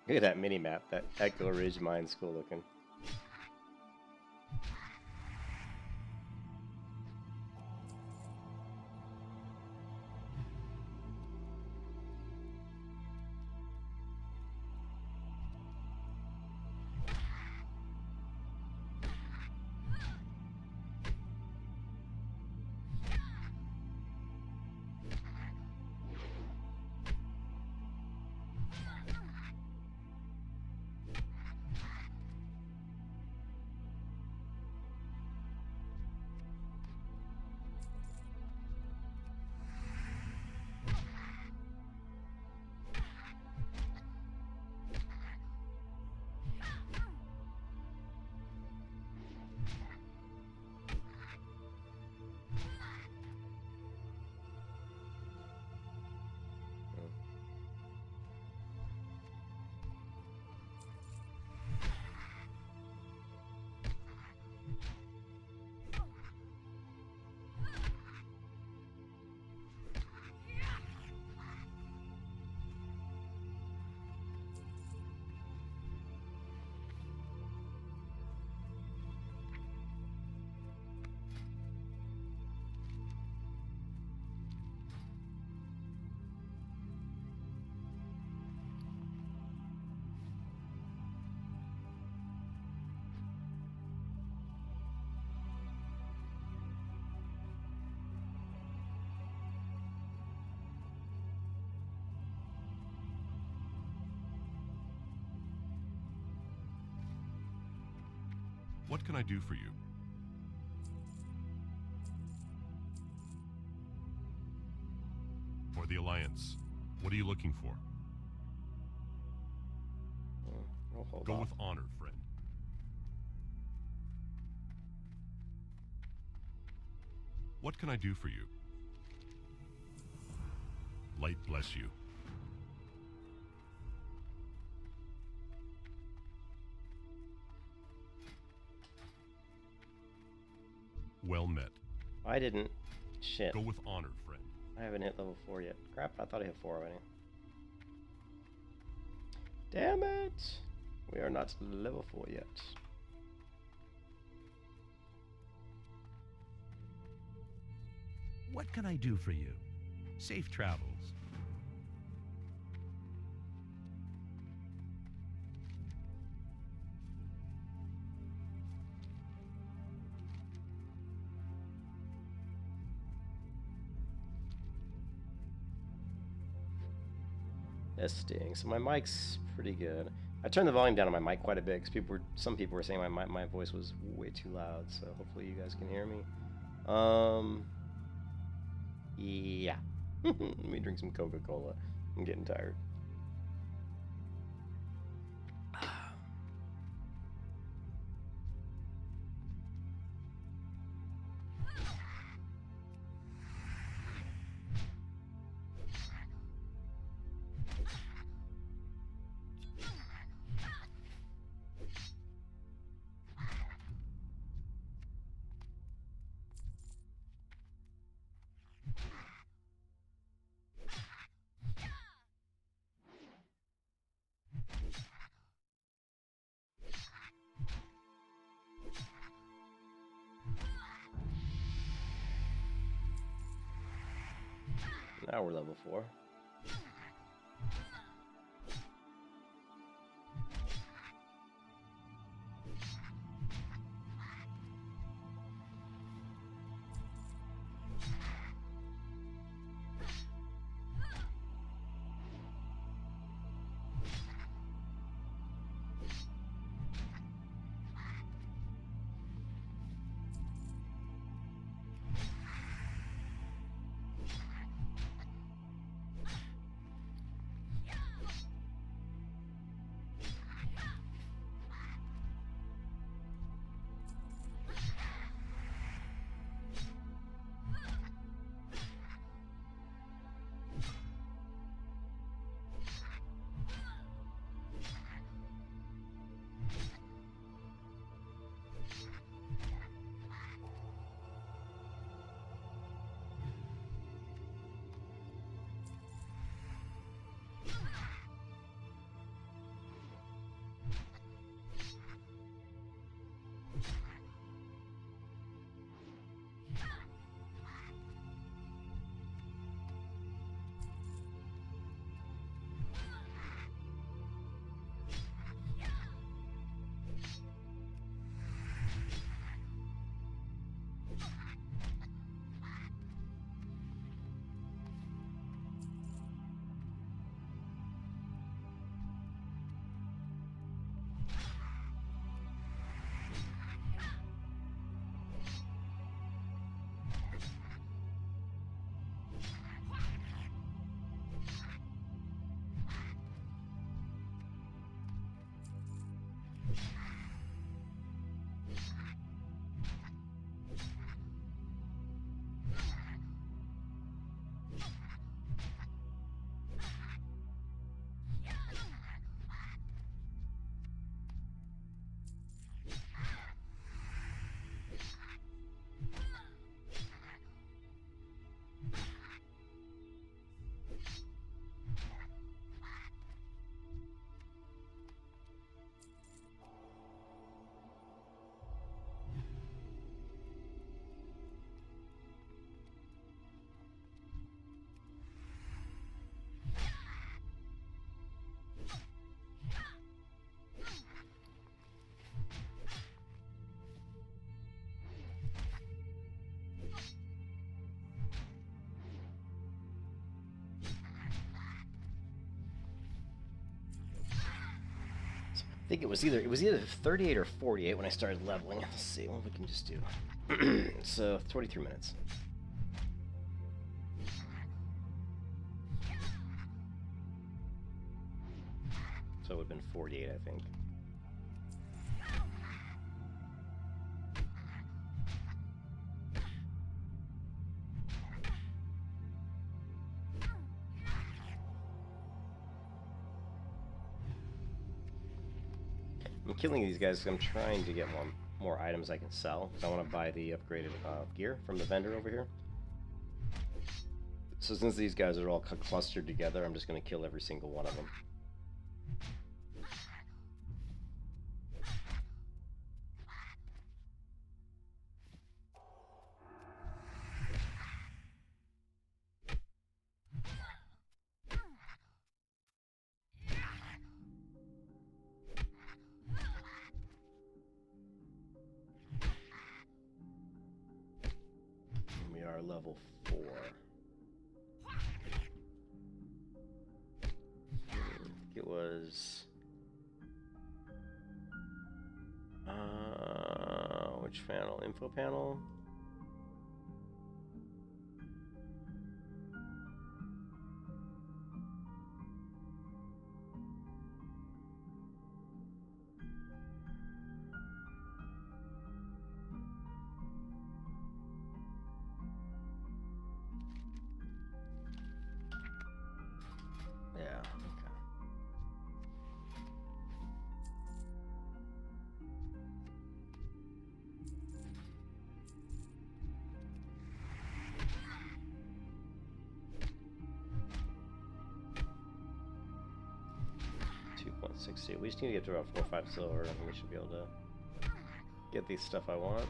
Look at that mini map. That Echo Ridge mine's cool looking. What can I do for you? For the Alliance, What are you looking for? We'll hold Go off. with honor, friend. What can I do for you? Light bless you. Well met. I didn't. Shit. Go with honor, friend. I haven't hit level 4 yet. Crap, I thought I hit 4 already. Damn it! We are not level 4 yet. What can I do for you? Safe travels. That stings. So my mic's pretty good. I turned the volume down on my mic quite a bit because some people were saying my voice was way too loud. So hopefully you guys can hear me. Yeah. Let me drink some Coca-Cola. I'm getting tired. Now we're level 4. I think it was either 38 or 48 when I started leveling. Let's see what we can just do. So 23 minutes. So it would have been 48, I think. I'm killing these guys because I'm trying to get more items I can sell. Because I want to buy the upgraded gear from the vendor over here. So since these guys are all clustered together, I'm just going to kill every single one of them. We are level 4. It was which panel? Info panel? Yeah, okay. $2.60. We just need to get to around 4 or 5 silver, and we should be able to get the stuff I want.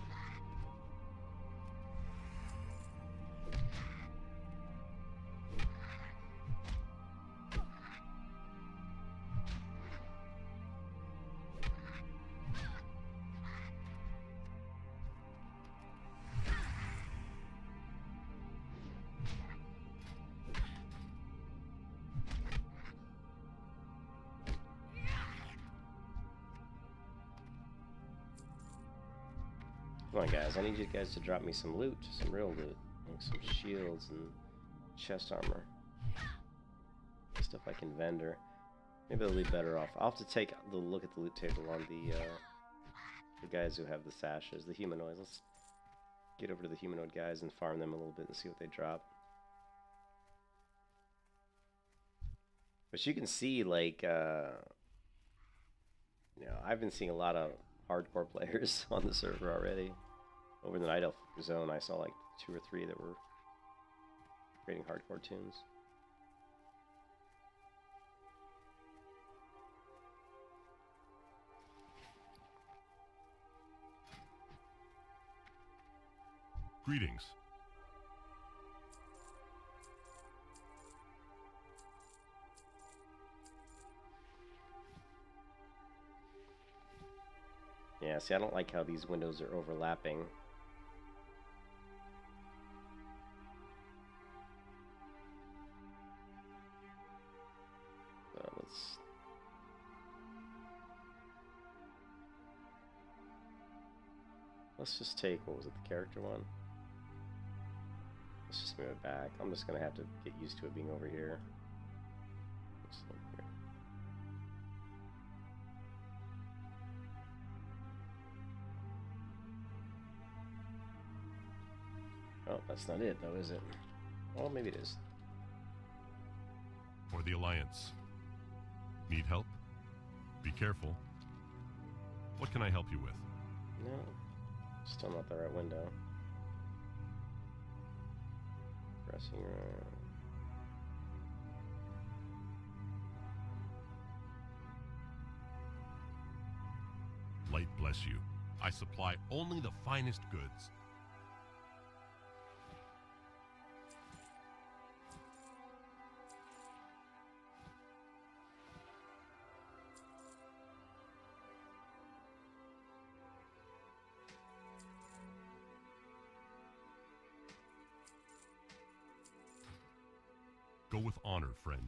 Come on, guys. I need you guys to drop me some loot, some real loot, like some shields and chest armor, stuff I can vendor. Maybe they'll be better off. I'll have to take a look at the loot table on the guys who have the sashes, the humanoids. Let's get over to the humanoid guys and farm them a little bit and see what they drop. But you can see, like, you know, I've been seeing a lot of hardcore players on the server already. Over in the Night Elf zone, I saw like 2 or 3 that were creating hardcore tunes. Greetings. Yeah, see, I don't like how these windows are overlapping. Let's just take, what was it, the character one? Let's just move it back. I'm just gonna have to get used to it being over here. Just look here. Oh, that's not it though, is it? Well, maybe it is. For the Alliance. Need help? Be careful. What can I help you with? No. Still not the right window. Pressing right. Light bless you. I supply only the finest goods. Go with honor, friend.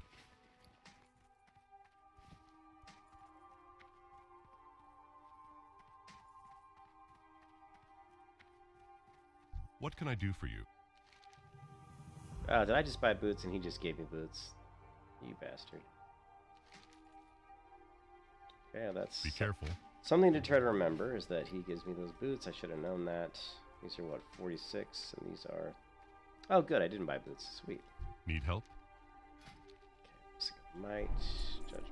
What can I do for you? Oh, did I just buy boots and he just gave me boots? You bastard. Yeah, that's Be careful. something to try to remember, is that he gives me those boots. I should have known that. These are, what, 46? And these are... Oh, good, I didn't buy boots. Sweet. Need help? Okay, might, judgment.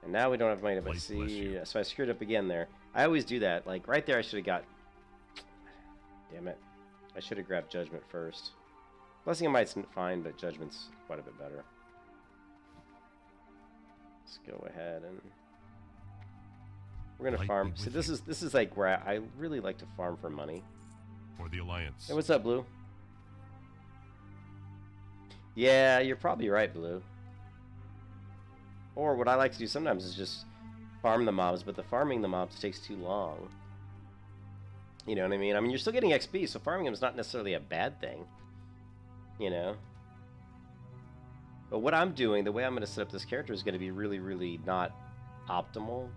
And now we don't have money to buy. Bless you. See, so I screwed up again there. I always do that. Like, right there I should have got... Damn it. I should have grabbed judgment first. Blessing and might's fine, but judgment's quite a bit better. Let's go ahead and... We're gonna Light farm. be See, with this is like where I really like to farm for money. For the Alliance. Hey, what's up, Blue? Yeah, you're probably right, Blue. Or what I like to do sometimes is just farm the mobs, but the farming the mobs takes too long. You know what I mean? I mean, you're still getting XP, so farming them is not necessarily a bad thing. You know? But what I'm doing, the way I'm going to set up this character is going to be really, really not optimal.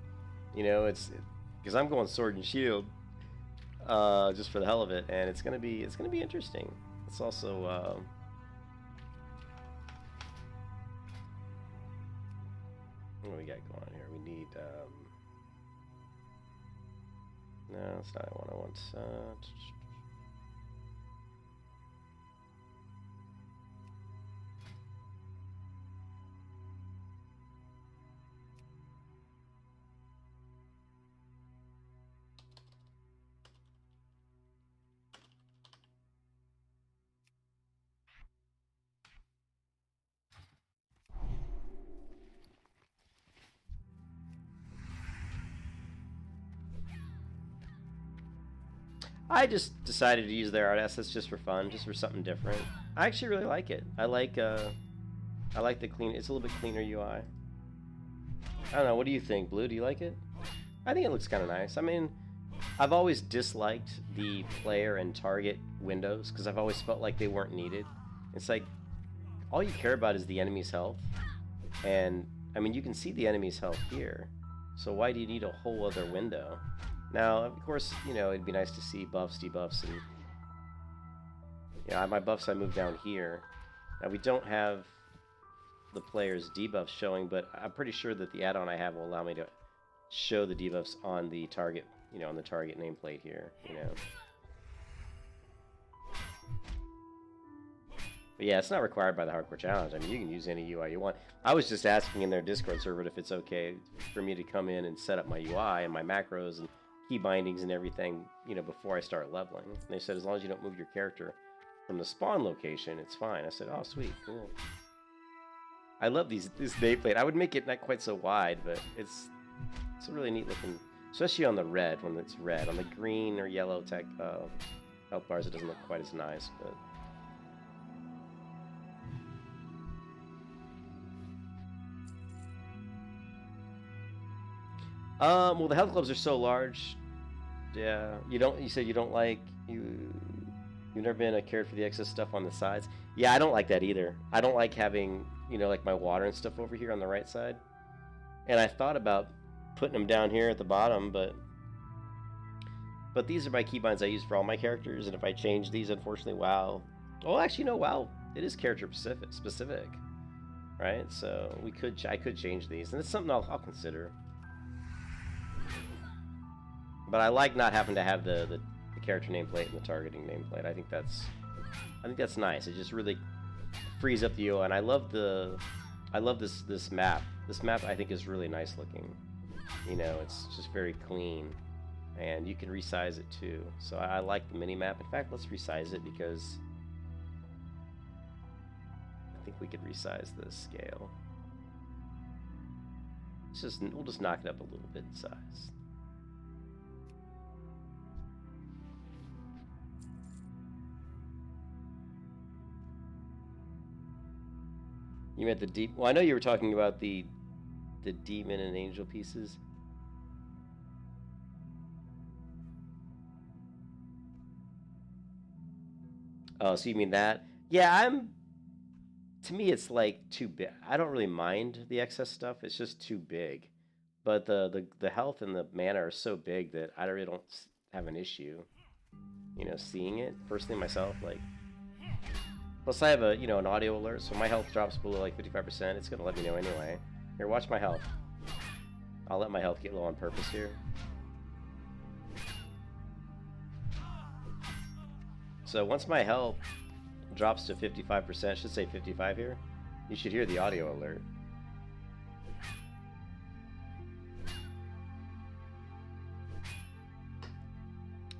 You know, it's because I'm going sword and shield, just for the hell of it, and it's gonna be interesting. It's also what do we got going on here? We need no, that's not what I want. I just decided to use their art assets just for fun, just for something different. I actually really like it. I like the clean. It's a little bit cleaner UI. I don't know. What do you think, Blue? Do you like it? I think it looks kind of nice. I mean, I've always disliked the player and target windows because I've always felt like they weren't needed. It's like all you care about is the enemy's health, and I mean you can see the enemy's health here. So why do you need a whole other window? Now, of course, you know, it'd be nice to see buffs, debuffs, and... Yeah, my buffs I moved down here. Now, we don't have the player's debuffs showing, but I'm pretty sure that the add-on I have will allow me to show the debuffs on the target, you know, on the target nameplate here, you know. But yeah, it's not required by the Hardcore Challenge. I mean, you can use any UI you want. I was just asking in their Discord server if it's okay for me to come in and set up my UI and my macros and key bindings and everything, you know, before I start leveling. And they said as long as you don't move your character from the spawn location, it's fine. I said, oh, sweet, cool. I love this nameplate. I would make it not quite so wide, but it's a really neat looking, especially on the red, when it's red. On the green or yellow tech health bars, it doesn't look quite as nice, but... well, the health clubs are so large. Yeah, you said you don't like, you've never been cared for the excess stuff on the sides. Yeah, I don't like that either. I don't like having, you know, like my water and stuff over here on the right side. And I thought about putting them down here at the bottom, but these are my keybinds I use for all my characters, and if I change these, unfortunately, WoW... Oh, actually, no, WoW, it is character specific, right? So I could change these, and it's something I'll consider. But I like not having to have the character nameplate and the targeting nameplate. I think that's nice. It just really frees up the UI, and I love this map. This map I think is really nice looking. You know, it's just very clean, and you can resize it too. So I like the mini map. In fact, let's resize it because I think we could resize this scale. We'll just knock it up a little bit in size. You meant the deep... Well, I know you were talking about the demon and angel pieces. Oh, so you mean that? Yeah, to me, it's like too big. I don't really mind the excess stuff. It's just too big. But the health and the mana are so big that I really don't have an issue, you know, seeing it personally myself. Like, plus I have an audio alert, so my health drops below like 55%. It's gonna let me know anyway. Here, watch my health. I'll let my health get low on purpose here. So once my health drops to 55%, should say 55 here, you should hear the audio alert.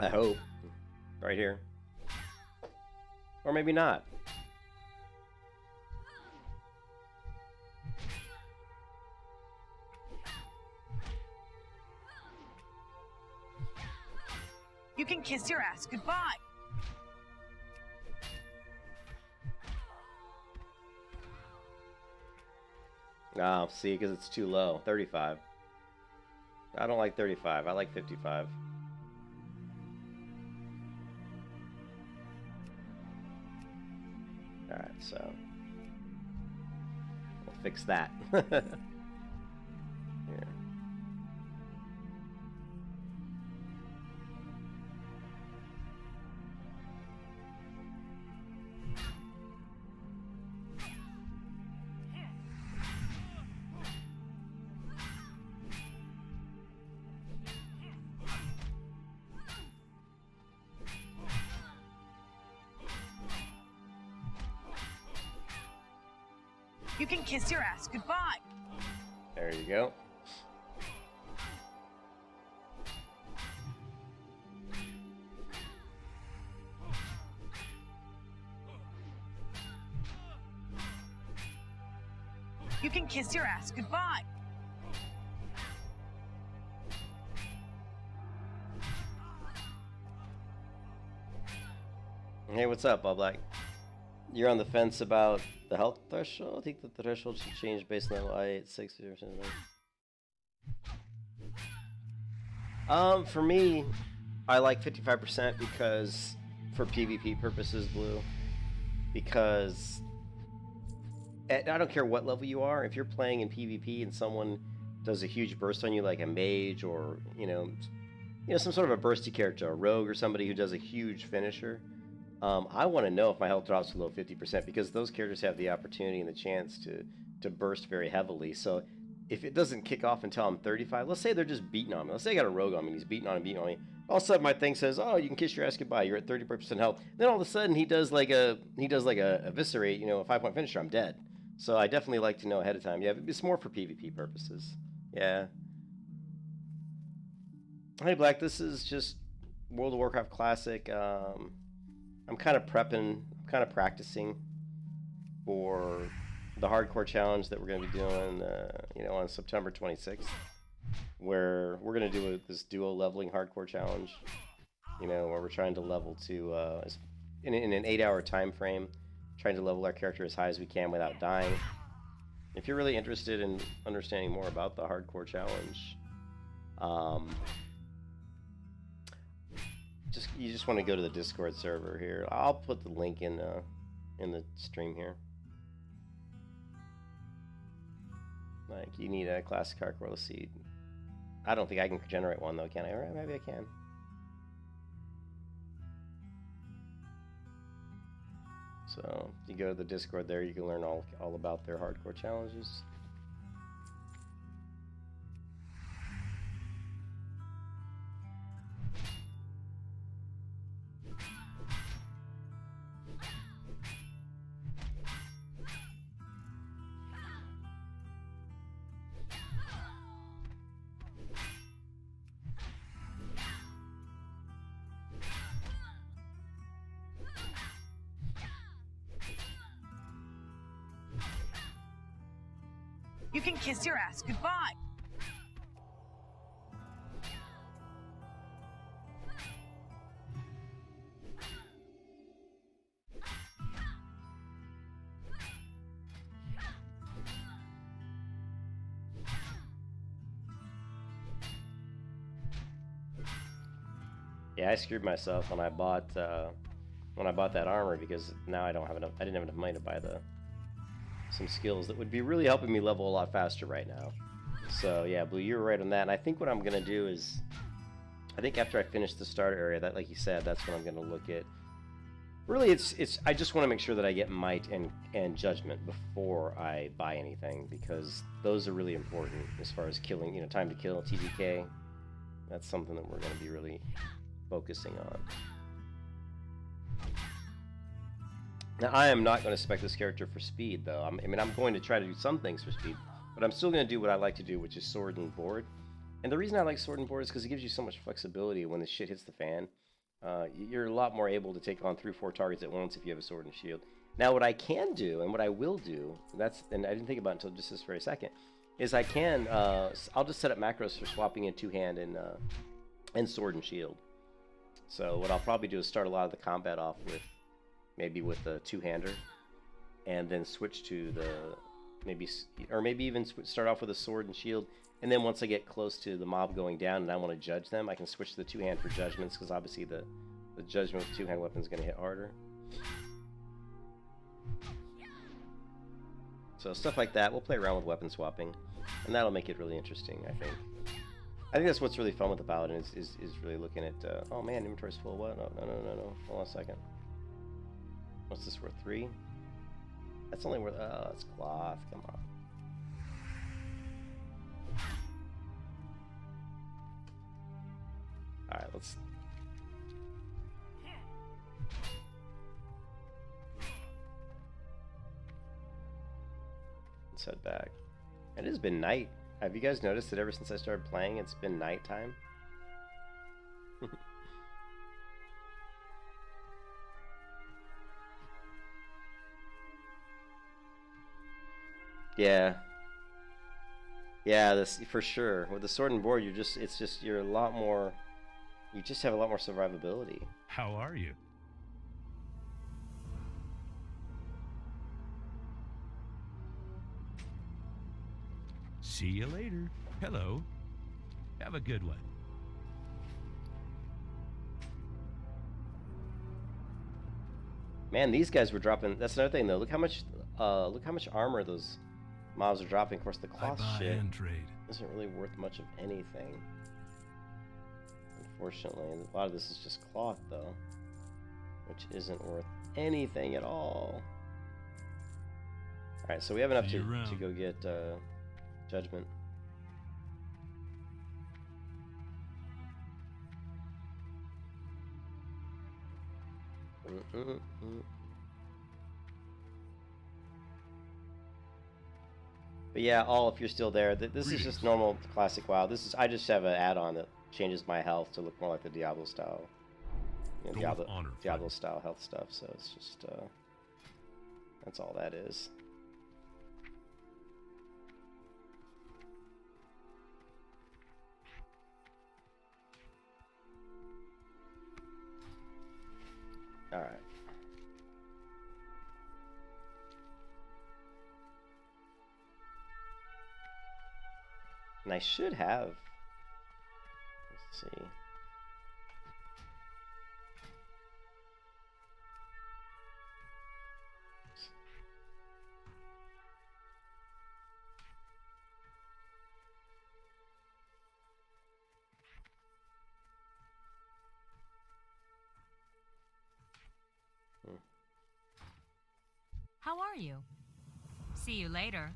I hope. Right here. Or maybe not. You can kiss your ass goodbye. Oh, see, because it's too low. 35. I don't like 35. I like 55. Alright, so we'll fix that. Here. You can kiss your ass goodbye. There you go. You can kiss your ass goodbye. Hey, what's up, All Black? You're on the fence about the health threshold? I think that the threshold should change based on level I8, 60 or something. For me, I like 55% because, for PvP purposes, Blue, because I don't care what level you are, if you're playing in PvP and someone does a huge burst on you like a mage or, you know, some sort of a bursty character, a rogue or somebody who does a huge finisher, I want to know if my health drops below 50% because those characters have the opportunity and the chance to burst very heavily. So if it doesn't kick off until I'm 35, let's say they're just beating on me. Let's say I got a rogue on me and he's beating on me. All of a sudden my thing says, oh, you can kiss your ass goodbye. You're at 30% health. Then all of a sudden he does like a eviscerate, a 5-point finisher. I'm dead. So I definitely like to know ahead of time. Yeah, it's more for PvP purposes. Yeah. Hey, Black, this is just World of Warcraft Classic. I'm kind of prepping, I'm kind of practicing for the hardcore challenge that we're going to be doing, on September 26th, where we're going to do this duo leveling hardcore challenge, where we're trying to level to, in an 8-hour time frame, trying to level our character as high as we can without dying. If you're really interested in understanding more about the hardcore challenge, you just want to go to the Discord server here. I'll put the link in the stream here. Like, you need a classic hardcore. Let's see. I don't think I can generate one though, can I? Or maybe I can. So if you go to the Discord there, you can learn all about their hardcore challenges. You can kiss your ass goodbye. Yeah, I screwed myself when I bought that armor because now I didn't have enough money to buy some skills that would be really helping me level a lot faster right now. So yeah, Blue, you're right on that. And I think what I'm gonna do is, I think after I finish the starter area, that, like you said, that's when I'm gonna look at Really, it's. I just want to make sure that I get might and judgment before I buy anything, because those are really important as far as killing. You know, time to kill, TDK. That's something that we're going to be really focusing on. Now, I am not going to spec this character for speed, though. I mean, I'm going to try to do some things for speed, but I'm still going to do what I like to do, which is sword and board. And the reason I like sword and board is because it gives you so much flexibility when the shit hits the fan. You're a lot more able to take on 3 or 4 targets at once if you have a sword and shield. Now, what I can do, and what I will do, and I didn't think about it until just this very second, is I can, I'll just set up macros for swapping in 2-hand and sword and shield. So what I'll probably do is start a lot of the combat off with, maybe with the 2-hander, and then switch to the, maybe even start off with a sword and shield, and then once I get close to the mob going down and I want to judge them, I can switch to the 2-hand for judgments, because obviously the judgment with 2-hand weapon is going to hit harder. So stuff like that, we'll play around with weapon swapping, and that'll make it really interesting, I think. I think that's what's really fun with the Paladin, is really looking at, oh man, inventory's full, what? No, hold on a second. What's this worth, 3? That's only worth, oh, it's cloth, come on. Alright, let's head back. It has been night. Have you guys noticed that ever since I started playing, it's been nighttime? Yeah. Yeah, this for sure. With the sword and board, you're a lot more, you just have a lot more survivability. How are you? See you later. Hello. Have a good one. Man, these guys were dropping. That's another thing, though. Look how much armor those mobs are dropping. Of course, the cloth shit isn't really worth much of anything. Unfortunately, a lot of this is just cloth, though, which isn't worth anything at all. All right, so we have enough to go get judgment. But yeah, if you're still there, this is just normal classic WoW. I just have an add-on that changes my health to look more like the Diablo style, Diablo style health stuff. So it's just that's all that is. All right. And I should have, let's see. How are you? See you later.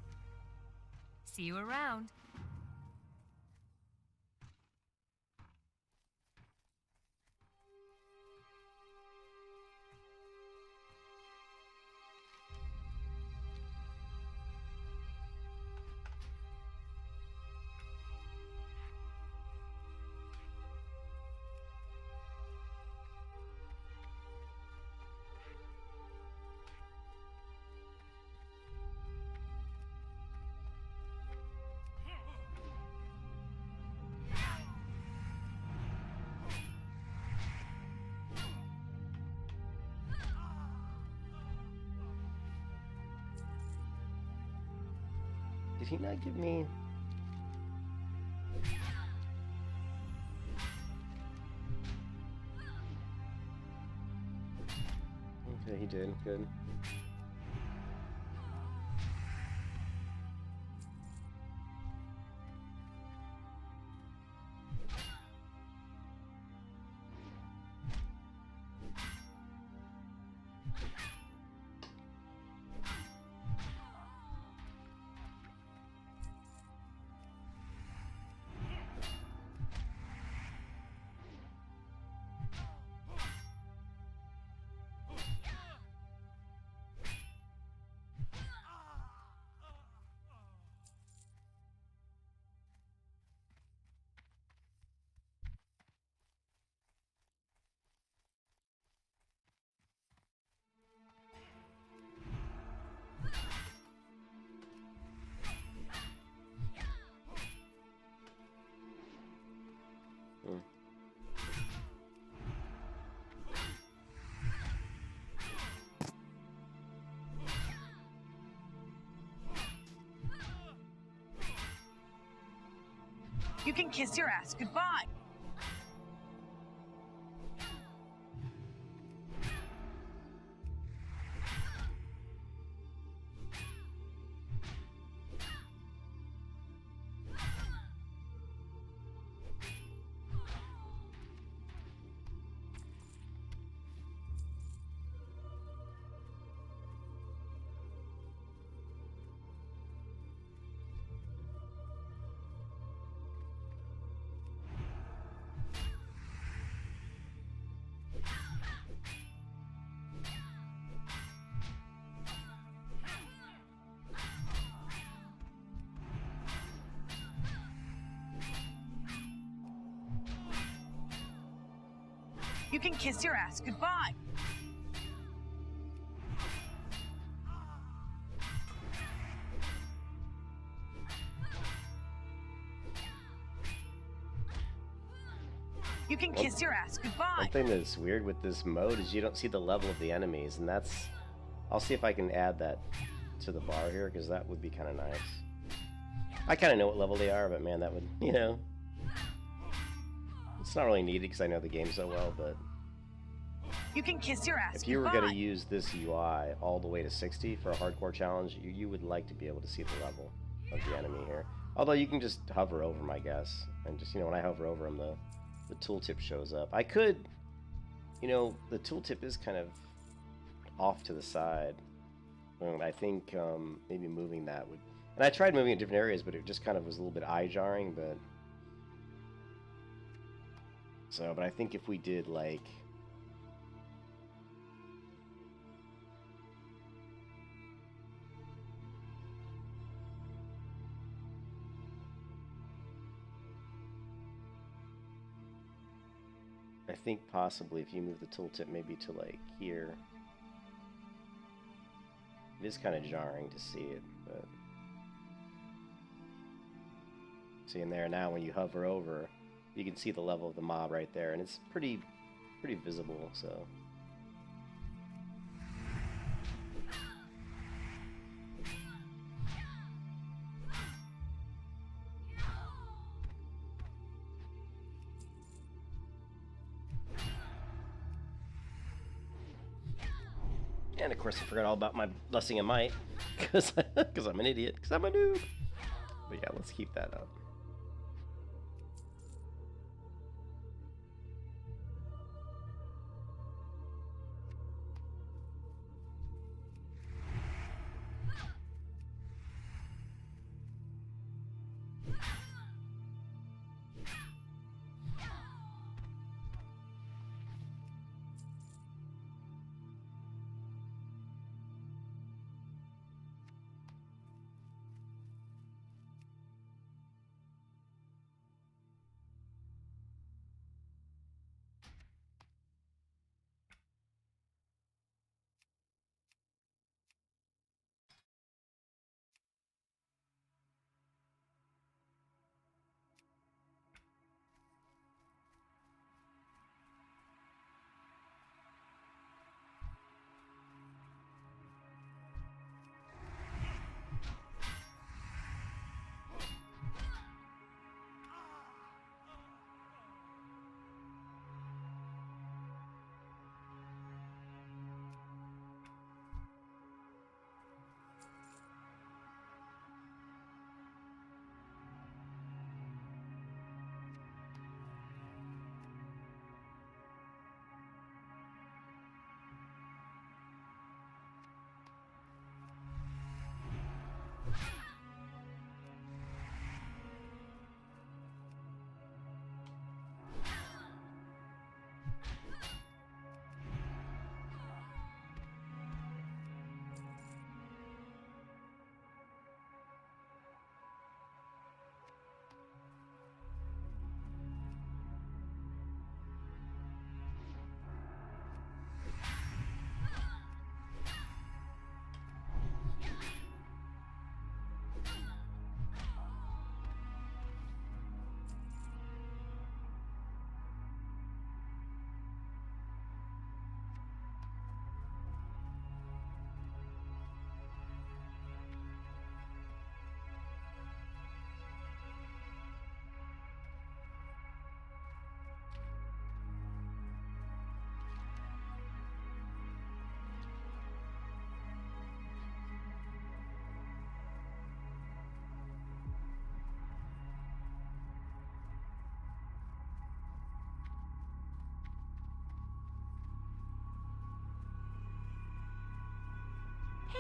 See you around. Did he not give me? Okay, he did. Good. You can kiss your ass goodbye. You can kiss your ass goodbye. You can kiss your ass goodbye. One thing that's weird with this mode is you don't see the level of the enemies, and that's... I'll see if I can add that to the bar here, because that would be kind of nice. I kind of know what level they are, but man, that would, you know... It's not really needed because I know the game so well, but... You can kiss your ass If you were goodbye. going to use this UI all the way to 60 for a hardcore challenge, you would like to be able to see the level of the enemy here. Although you can just hover over them, I guess. And just, you know, when I hover over them, the tooltip shows up. I could, you know, the tooltip is kind of off to the side. And I think maybe moving that would... And I tried moving in different areas, but it just kind of was a little bit eye-jarring, but... So, but I think if we did, like... I think possibly if you move the tooltip maybe to like here. It is kind of jarring to see it, but... See in there now when you hover over, you can see the level of the mob right there, and it's pretty visible, so... And of course I forgot all about my blessing and might, because I'm an idiot, because I'm a noob. But yeah, let's keep that up.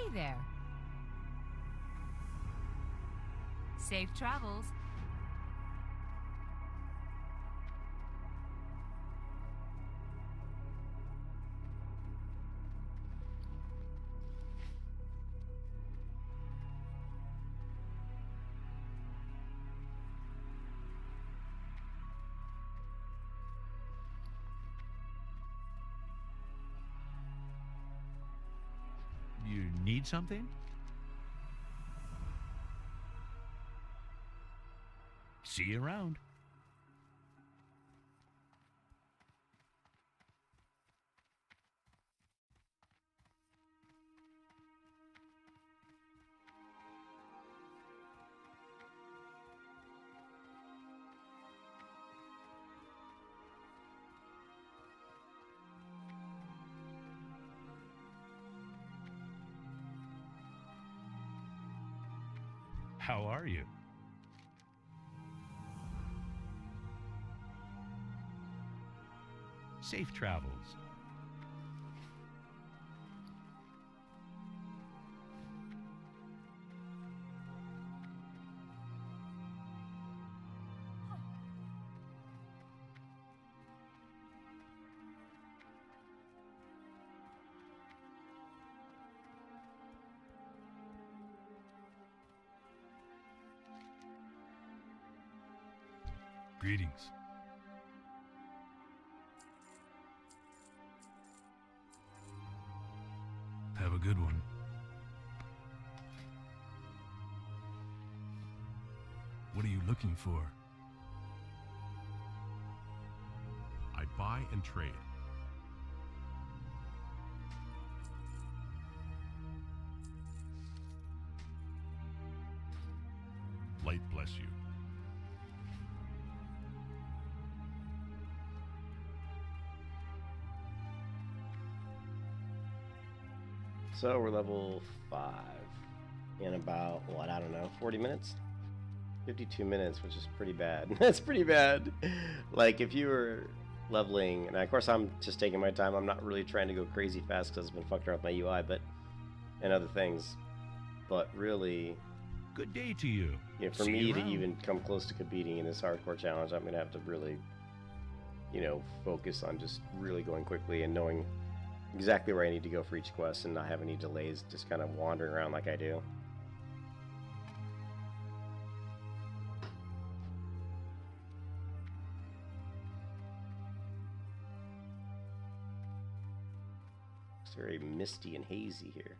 Hey there. Safe travels. You need something? See you around. How are you? Safe travels. Greetings. Have a good one. What are you looking for? I buy and trade. Light bless you. So we're level 5 in about, what, I don't know, 40 minutes? 52 minutes, which is pretty bad. That's pretty bad. Like, if you were leveling, and of course I'm just taking my time, I'm not really trying to go crazy fast because I've been fucking around with my UI, but, and other things. But really, Good day to you. you know, for See me you to around. even come close to competing in this hardcore challenge, I'm going to have to really, you know, focus on just really going quickly and knowing exactly where I need to go for each quest and not have any delays, just kind of wandering around like I do. It's very misty and hazy here.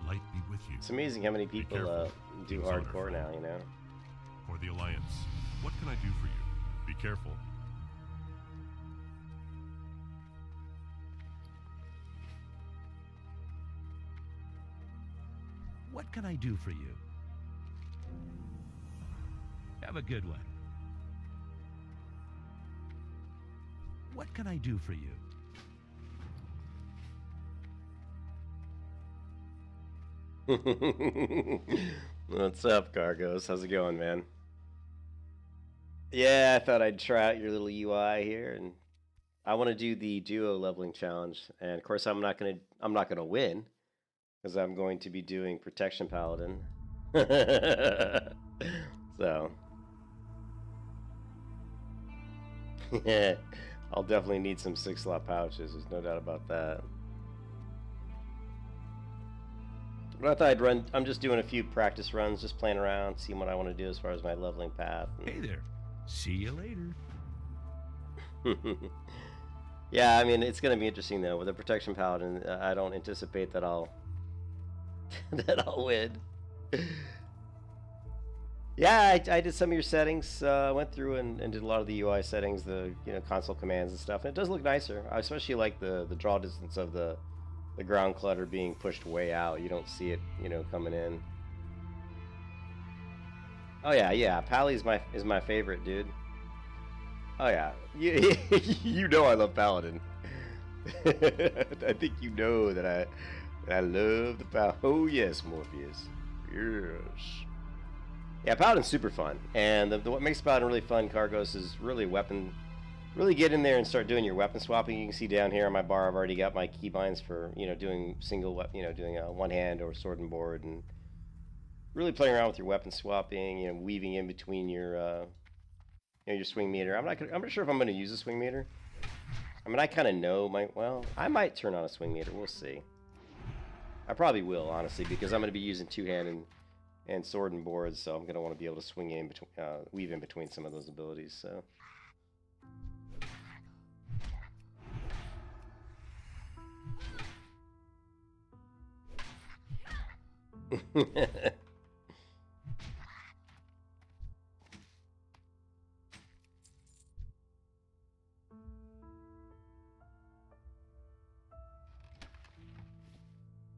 Light be with you. It's amazing how many Be people careful. do Things on our hardcore friend. now, you know? For the Alliance, what can I do for you? Be careful. What can I do for you? Have a good one. What can I do for you? What's up, Cargos? How's it going, man? Yeah, I thought I'd try out your little UI here, and I want to do the duo leveling challenge. And of course, I'm not gonna win because I'm going to be doing Protection Paladin. So, yeah, I'll definitely need some 6-slot pouches. There's no doubt about that. But I thought I'd run. I'm just doing a few practice runs, just playing around, seeing what I want to do as far as my leveling path. Hey there. See you later. Yeah, I mean, it's going to be interesting though. With a protection paladin, I don't anticipate that I'll that I'll win. Yeah, I did some of your settings. I went through and did a lot of the UI settings, the console commands and stuff. And it does look nicer. I especially like the draw distance of the ground clutter being pushed way out. You don't see it, coming in. Oh yeah. Pally is my favorite, dude. Oh yeah, you know I love Paladin. I think you know that I love the Paladin. Oh yes, Morpheus. Yes. Yeah, Paladin's super fun, and what makes Paladin really fun, Cargos, is really really get in there and start doing your weapon swapping. You can see down here on my bar, I've already got my keybinds for doing doing a one hand or sword and board, and really playing around with your weapon swapping, weaving in between your your swing meter. I'm not sure if I'm gonna use a swing meter. I mean, I kind of know I might turn on a swing meter. We'll see. I probably will, honestly, because I'm gonna be using two-hand and sword and boards, so I'm gonna want to be able to swing in between, weave in between some of those abilities. So.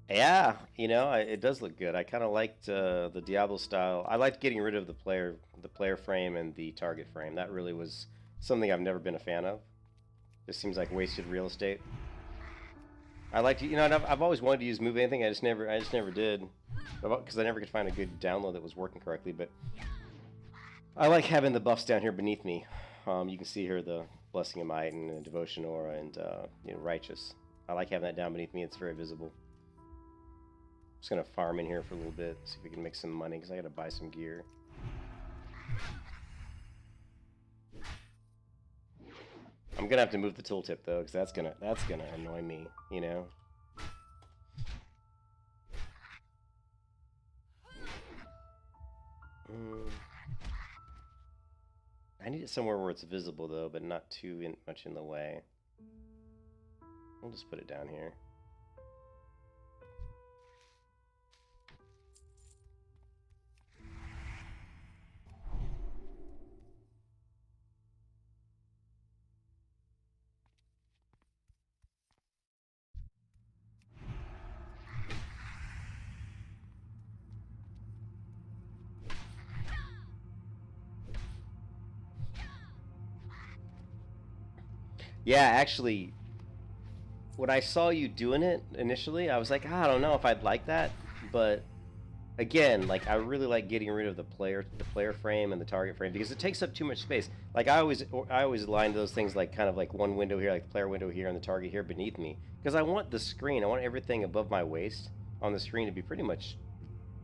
Yeah, it does look good. I kind of liked the Diablo style. I liked getting rid of the player frame and the target frame. That really was something I've never been a fan of. This seems like wasted real estate. I liked, I've always wanted to use move anything. I just never did, because I never could find a good download that was working correctly. But I like having the buffs down here beneath me. You can see here the Blessing of Might and Devotion Aura and Righteous. I like having that down beneath me. It's very visible. Just gonna farm in here for a little bit, see if we can make some money, because I gotta buy some gear. I'm gonna have to move the tooltip though, because that's gonna annoy me, I need it somewhere where it's visible though, but not too much in the way. We'll just put it down here. Yeah, actually, when I saw you doing it initially, I was like, I don't know if I'd like that, but again, like, I really like getting rid of the player frame and the target frame, because it takes up too much space. Like, I always line those things like kind of like one window here, like player window here, and the target here beneath me, because I want the screen, I want everything above my waist on the screen to be pretty much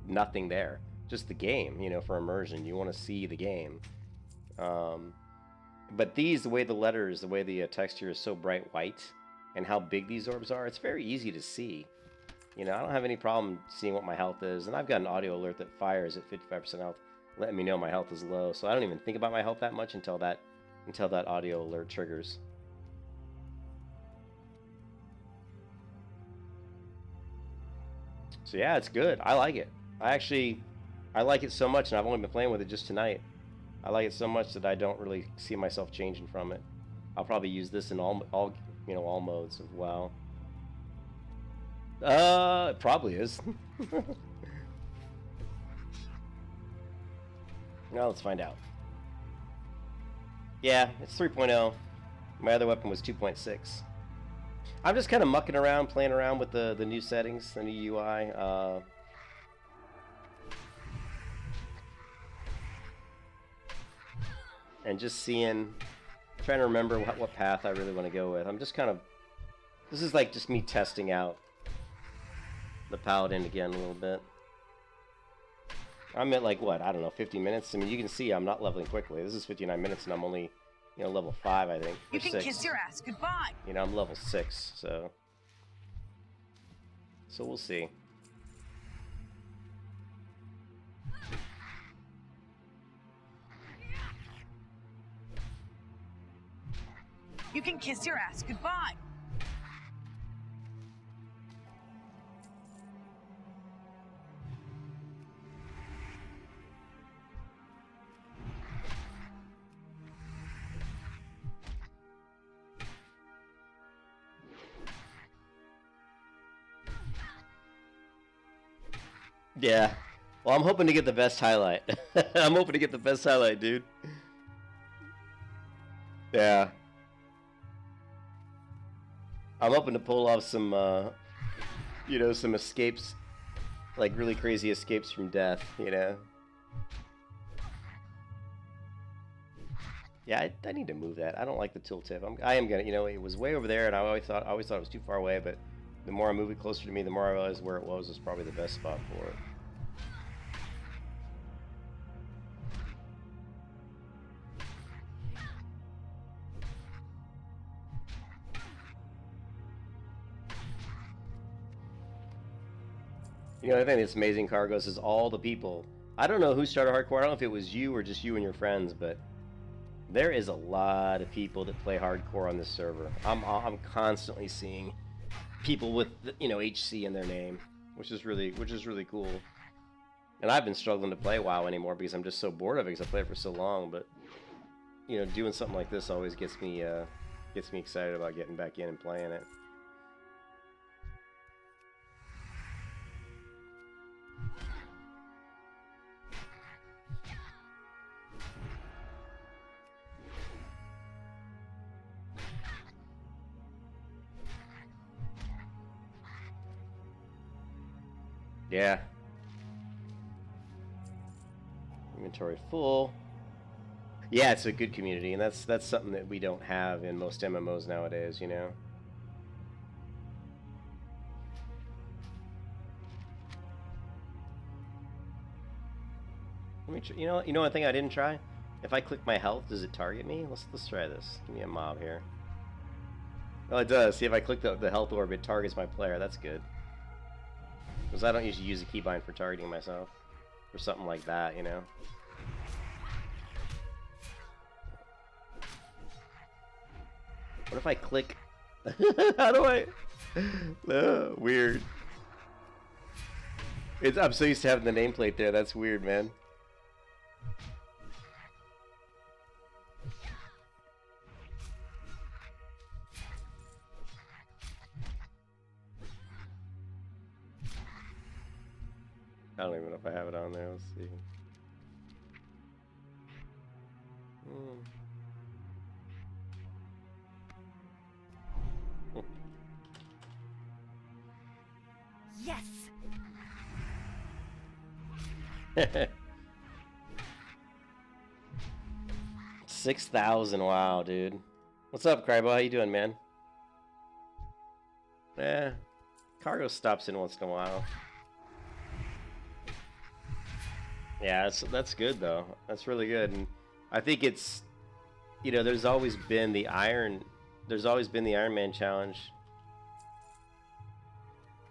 nothing there, just the game, for immersion. You want to see the game. But the way the letters, the way the text here is so bright white, and how big these orbs are, it's very easy to see. I don't have any problem seeing what my health is, and I've got an audio alert that fires at 55% health, letting me know my health is low. So I don't even think about my health that much until that audio alert triggers. So yeah, it's good. I like it. I like it so much, and I've only been playing with it just tonight. I like it so much that I don't really see myself changing from it. I'll probably use this in all modes of WoW. It probably is. Now let's find out. Yeah, it's 3.0. My other weapon was 2.6. I'm just kind of mucking around, playing around with the new settings, the new UI. And just trying to remember what path I really want to go with. I'm just this is like just me testing out the Paladin again a little bit. I'm at like, what, I don't know, 50 minutes? I mean, you can see I'm not leveling quickly. This is 59 minutes and I'm only you know, level 5, I think. You Or can 6. kiss your ass goodbye. You know, I'm level 6, so we'll see. You can kiss your ass goodbye. Yeah. Well, I'm hoping to get the best highlight. I'm hoping to get the best highlight, dude. Yeah. I'm hoping to pull off some, you know, some escapes, like really crazy escapes from death, you know? Yeah, I need to move that. I don't like the tooltip. I am gonna, you know, it was way over there, and I always thought it was too far away. But the more I move it closer to me, the more I realized where it was probably the best spot for it. You know, I think it's amazing, Cargos, is all the people. I don't know who started hardcore. I don't know if it was you or just you and your friends, but there is a lot of people that play hardcore on this server. I'm constantly seeing people with, you know, HC in their name, which is really cool. And I've been struggling to play WoW anymore because I'm just so bored of it because I played it for so long. But you know, doing something like this always gets me excited about getting back in and playing it. Yeah. Inventory full. Yeah, it's a good community, and that's something that we don't have in most MMOs nowadays, you know. Let me you know one thing I didn't try? If I click my health, does it target me? Let's try this. Give me a mob here. Oh, it does. See, if I click the health orb, it targets my player. That's good. Because I don't usually use a keybind for targeting myself. Or something like that, you know. What if I click? How do I? Weird. I'm so used to having the nameplate there. That's weird, man. I don't even know if I have it on there. Let's see. Yes. 6,000. Wow, dude. What's up, Crybo? How you doing, man? Cargo stops in once in a while. Yeah, that's good though. That's really good, and I think it's, you know, there's always been the Iron Man challenge,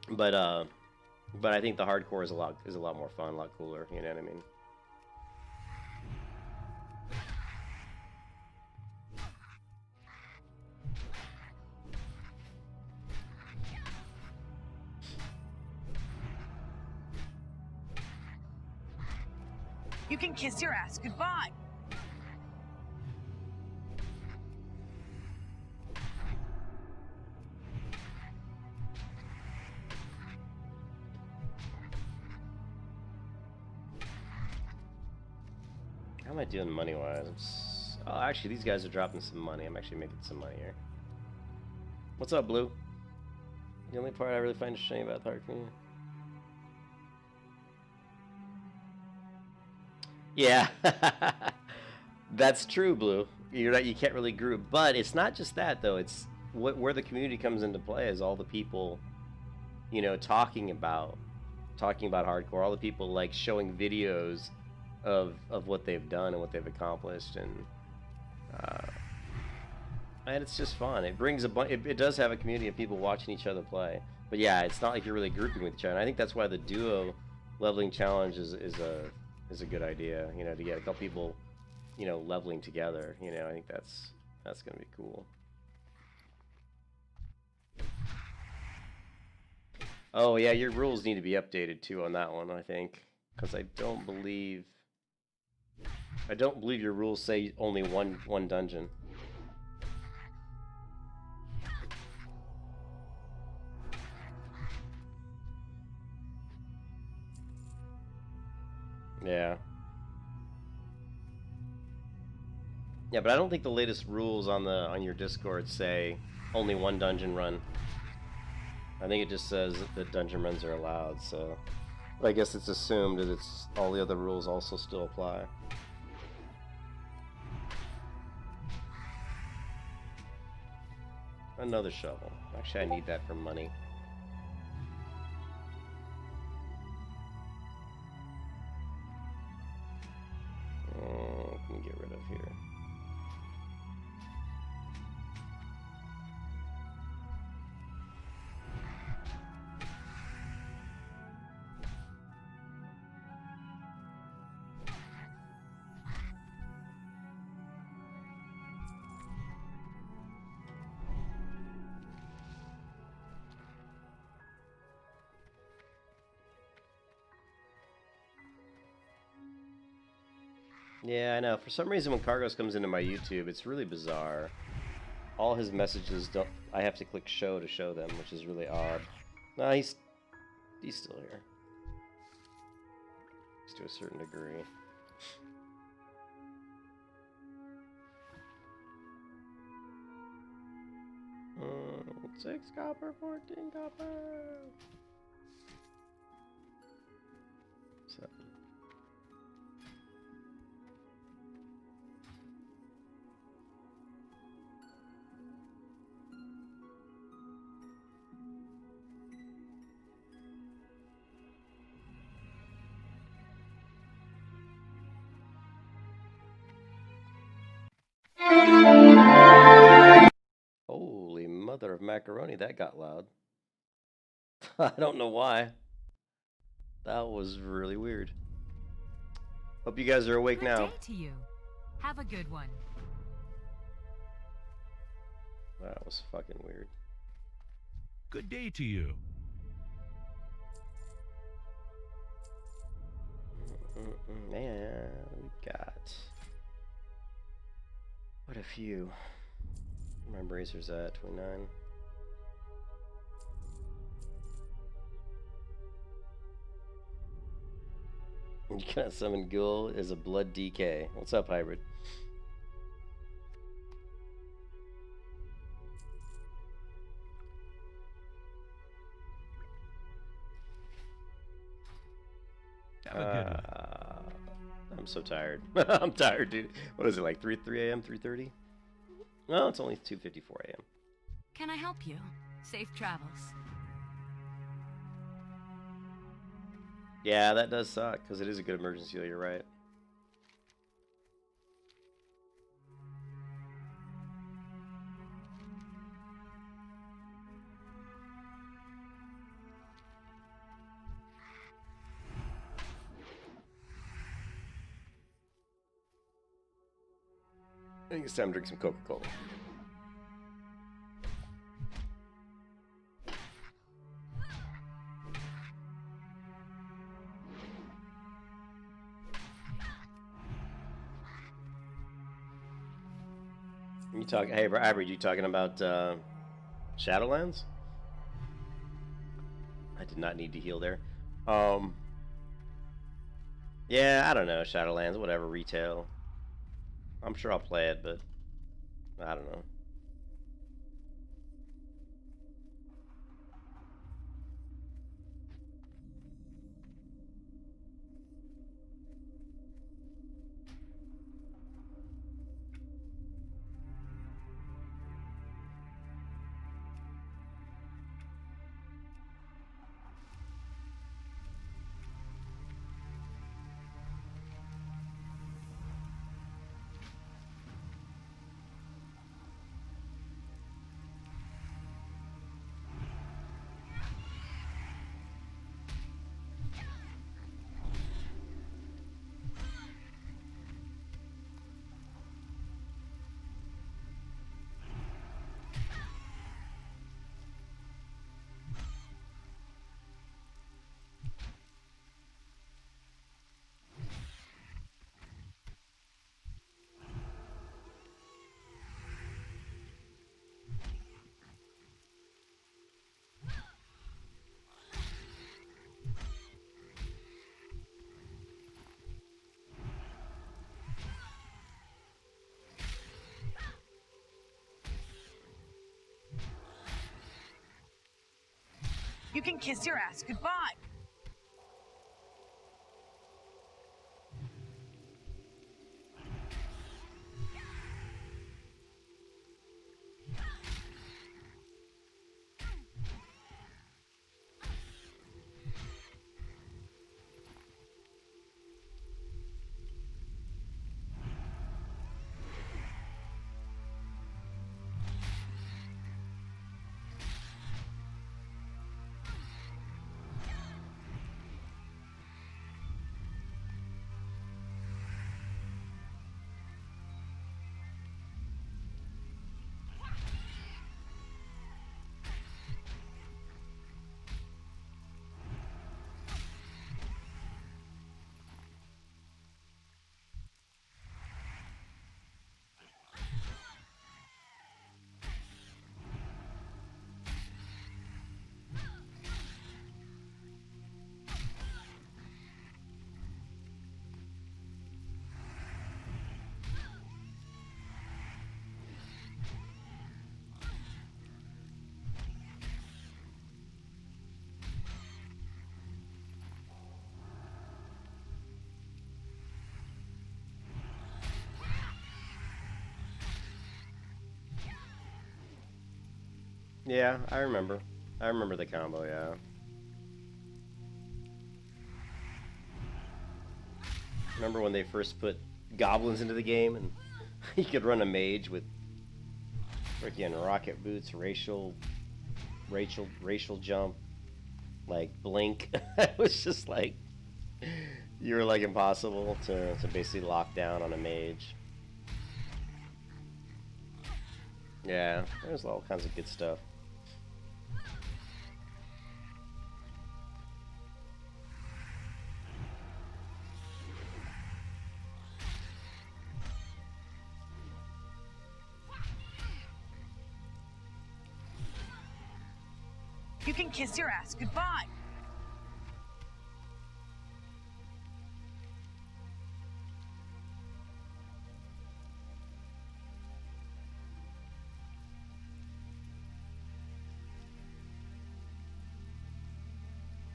but I think the hardcore is a lot more fun, a lot cooler. You know what I mean? You can kiss your ass goodbye. How am I doing money-wise? Oh, actually, these guys are dropping some money. I'm actually making some money here. What's up, Blue? The only part I really find a shame about the hardcore. Yeah, that's true, Blue. You're right. You can't really group, but it's not just that though. It's where the community comes into play is all the people, you know, talking about hardcore. All the people like showing videos of what they've done and what they've accomplished, and And it's just fun. It brings a bunch. It does have a community of people watching each other play. But yeah, it's not like you're really grouping with each other. And I think that's why the duo leveling challenge is a good idea. You know, to get a couple people, you know, leveling together. You know, I think that's gonna be cool. Oh yeah, your rules need to be updated too on that one. I think because I don't believe your rules say only one dungeon. Yeah. Yeah, but I don't think the latest rules on your Discord say only one dungeon run. I think it just says that dungeon runs are allowed, so but I guess it's assumed that it's all the other rules also still apply. Another shovel. Actually, I need that for money. What can we get rid of here? Yeah, I know. For some reason, when Cargos comes into my YouTube, it's really bizarre. All his messages don't. I have to click show to show them, which is really odd. No, he's still here. Just to a certain degree. Mm, 6 copper, 14 copper. 7. Holy mother of macaroni, that got loud. I don't know why. That was really weird. Hope you guys are awake now. Good day to you. Have a good one. That was fucking weird. Good day to you. Man, we got what a few. My bracer's at 29. You can't summon Ghoul as a blood DK. What's up, hybrid? Have a good one. I'm so tired. I'm tired, dude. What is it, like 3 a.m., 3:30? No, it's only 2:54 a.m. Can I help you? Safe travels. Yeah, that does suck, because it is a good emergency heal, you're right. I think it's time to drink some Coca-Cola. You talking? Hey, Average, you talking about Shadowlands? I did not need to heal there. Yeah, I don't know. Shadowlands, whatever, retail. I'm sure I'll play it, but I don't know. You can kiss your ass goodbye. Yeah, I remember. I remember the combo, yeah. Remember when they first put goblins into the game and you could run a mage with freaking rocket boots, racial jump, like blink. It was just like you were like impossible to basically lock down on a mage. Yeah, there's all kinds of good stuff. You can kiss your ass goodbye.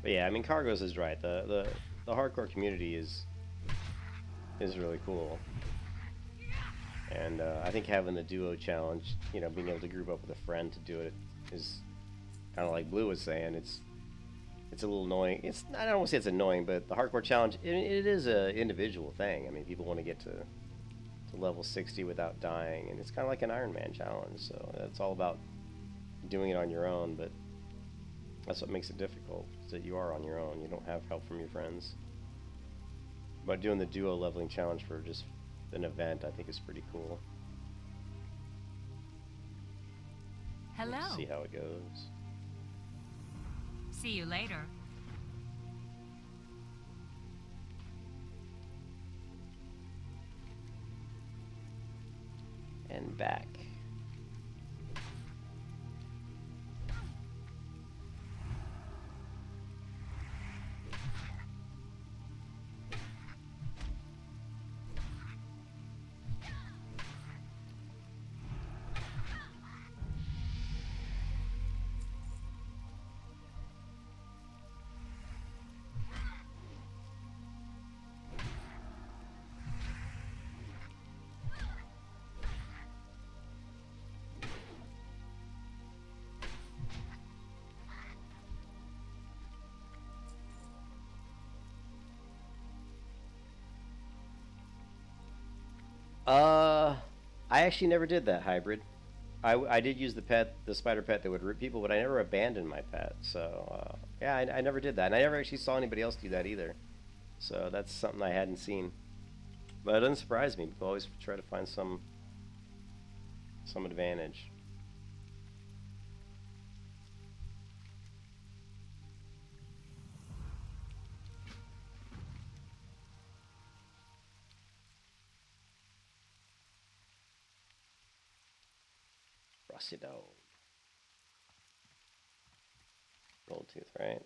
But yeah, I mean, Cargos is right. The hardcore community is really cool, and I think having the duo challenge, you know, being able to group up with a friend to do it is kind of like Blue was saying. It's a little annoying. I don't want to say it's annoying, but the hardcore challenge it is a individual thing. I mean, people want to get to level 60 without dying, and it's kind of like an Iron Man challenge. So it's all about doing it on your own, but that's what makes it difficult, is that you are on your own. You don't have help from your friends. But doing the duo leveling challenge for just an event, I think is pretty cool. Hello. Let's see how it goes. See you later. And back. I actually never did that hybrid. I did use the spider pet that would rip people, but I never abandoned my pet. So yeah, I never did that, and I never actually saw anybody else do that either. So that's something I hadn't seen. But it doesn't surprise me. People always try to find some advantage. Rusty dog. Gold tooth, right?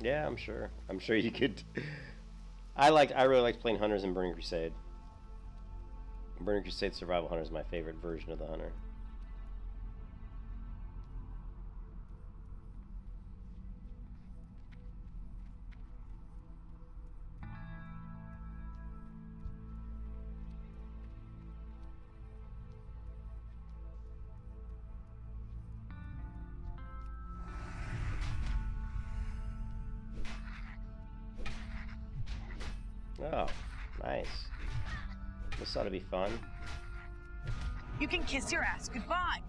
Yeah, I'm sure. I'm sure you could. I really liked playing Hunters in Burning Crusade. Burning Crusade Survival Hunter is my favorite version of the Hunter. Oh, nice. This ought to be fun. You can kiss your ass goodbye.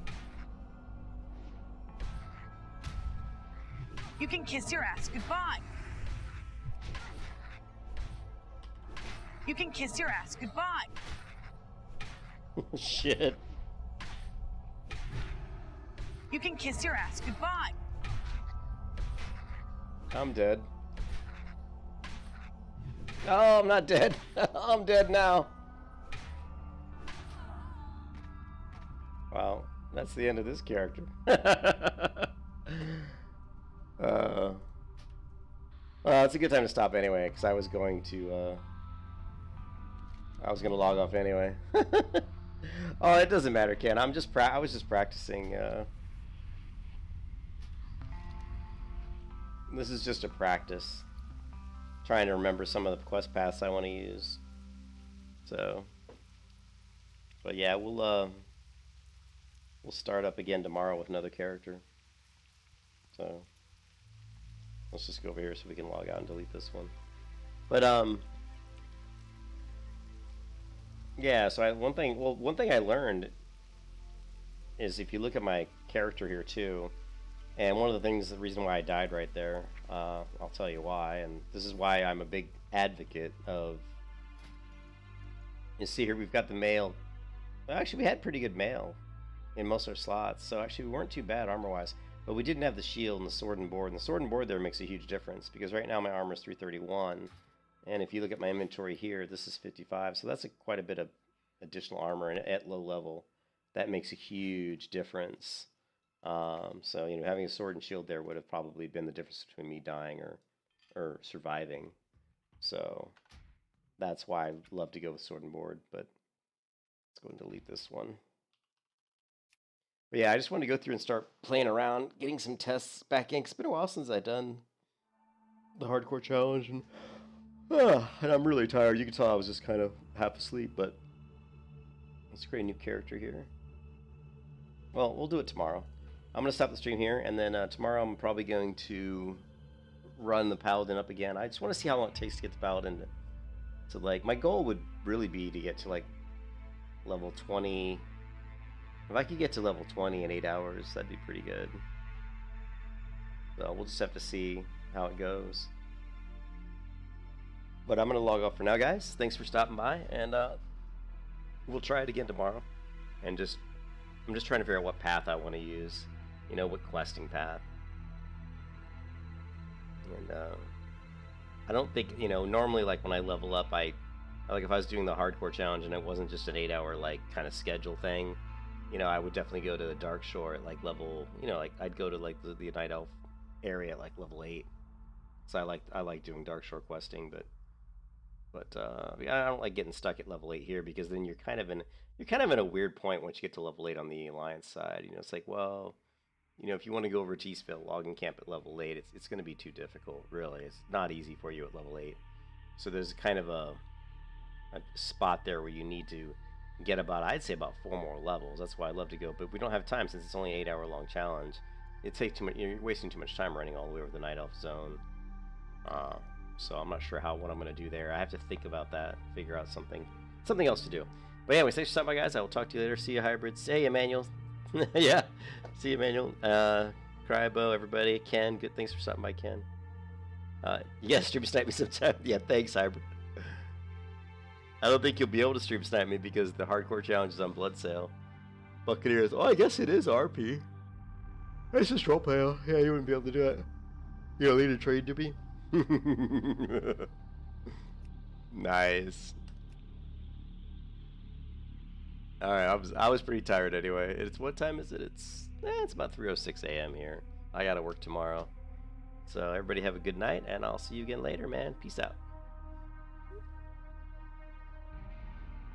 You can kiss your ass goodbye. You can kiss your ass goodbye. Shit. You can kiss your ass goodbye. I'm dead. Oh, I'm not dead. I'm dead now. Wow, that's the end of this character. Well, it's a good time to stop anyway, because I was going to log off anyway. Oh, it doesn't matter, Ken. I was just practicing. This is just a practice. Trying to remember some of the quest paths I want to use. So, but yeah, we'll start up again tomorrow with another character. So let's just go over here so we can log out and delete this one. But yeah. So one thing I learned is if you look at my character here too. And one of the things, the reason why I died right there, I'll tell you why, and this is why I'm a big advocate of, you see here, we've got the mail. Well, actually, we had pretty good mail in most of our slots, so actually we weren't too bad armor-wise, but we didn't have the shield and the sword and board, and the sword and board there makes a huge difference, because right now my armor is 331, and if you look at my inventory here, this is 55, so that's quite a bit of additional armor, and at low level, that makes a huge difference. So, you know, having a sword and shield there would have probably been the difference between me dying or surviving. So that's why I love to go with sword and board, but let's go and delete this one. But yeah, I just wanted to go through and start playing around, getting some tests back in. 'Cause it's been a while since I've done the hardcore challenge, and I'm really tired. You can tell I was just kind of half asleep, but let's create a new character here. Well, we'll do it tomorrow. I'm going to stop the stream here, and then tomorrow I'm probably going to run the Paladin up again. I just want to see how long it takes to get the Paladin to like, my goal would really be to get to like level 20. If I could get to level 20 in 8 hours, that'd be pretty good. So we'll just have to see how it goes. But I'm going to log off for now, guys. Thanks for stopping by, and we'll try it again tomorrow. And I'm just trying to figure out what path I want to use. You know, what questing path. And I don't think, you know, normally like when I level up, like if I was doing the hardcore challenge and it wasn't just an 8-hour like kind of schedule thing, you know, I would definitely go to the Dark Shore at like level, you know, like I'd go to like the Night Elf area at like level 8. So I like doing Dark Shore questing, but I don't like getting stuck at level 8 here, because then you're kind of in a weird point once you get to level 8 on the Alliance side. You know, it's like, well, you know, if you want to go over to Eastvale logging camp at level 8, it's going to be too difficult, really. It's not easy for you at level 8. So there's kind of a spot there where you need to get I'd say about 4 more levels. That's why I love to go, but we don't have time since it's only an 8-hour long challenge. It takes too much, you're wasting too much time running all the way over the Night Elf zone. So I'm not sure what I'm going to do there. I have to think about that, figure out something else to do. But anyways, thanks for stopping by, guys. I will talk to you later. See you, hybrids. Hey, Emmanuel. Yeah. See you, Emmanuel. Crybo, everybody. Ken, good. Thanks for stopping by, Ken. Yeah, stream snipe me sometime. Yeah, thanks, hybrid. I don't think you'll be able to stream snipe me because the hardcore challenge is on Blood Sale. Buccaneers. Oh, I guess it is RP. It's just roleplay. Yeah, you wouldn't be able to do it. You don't need a trade to be. Nice. All right, I was pretty tired anyway. What time is it? It's about 3:06 a.m. here. I gotta work tomorrow. So everybody have a good night, and I'll see you again later, man. Peace out.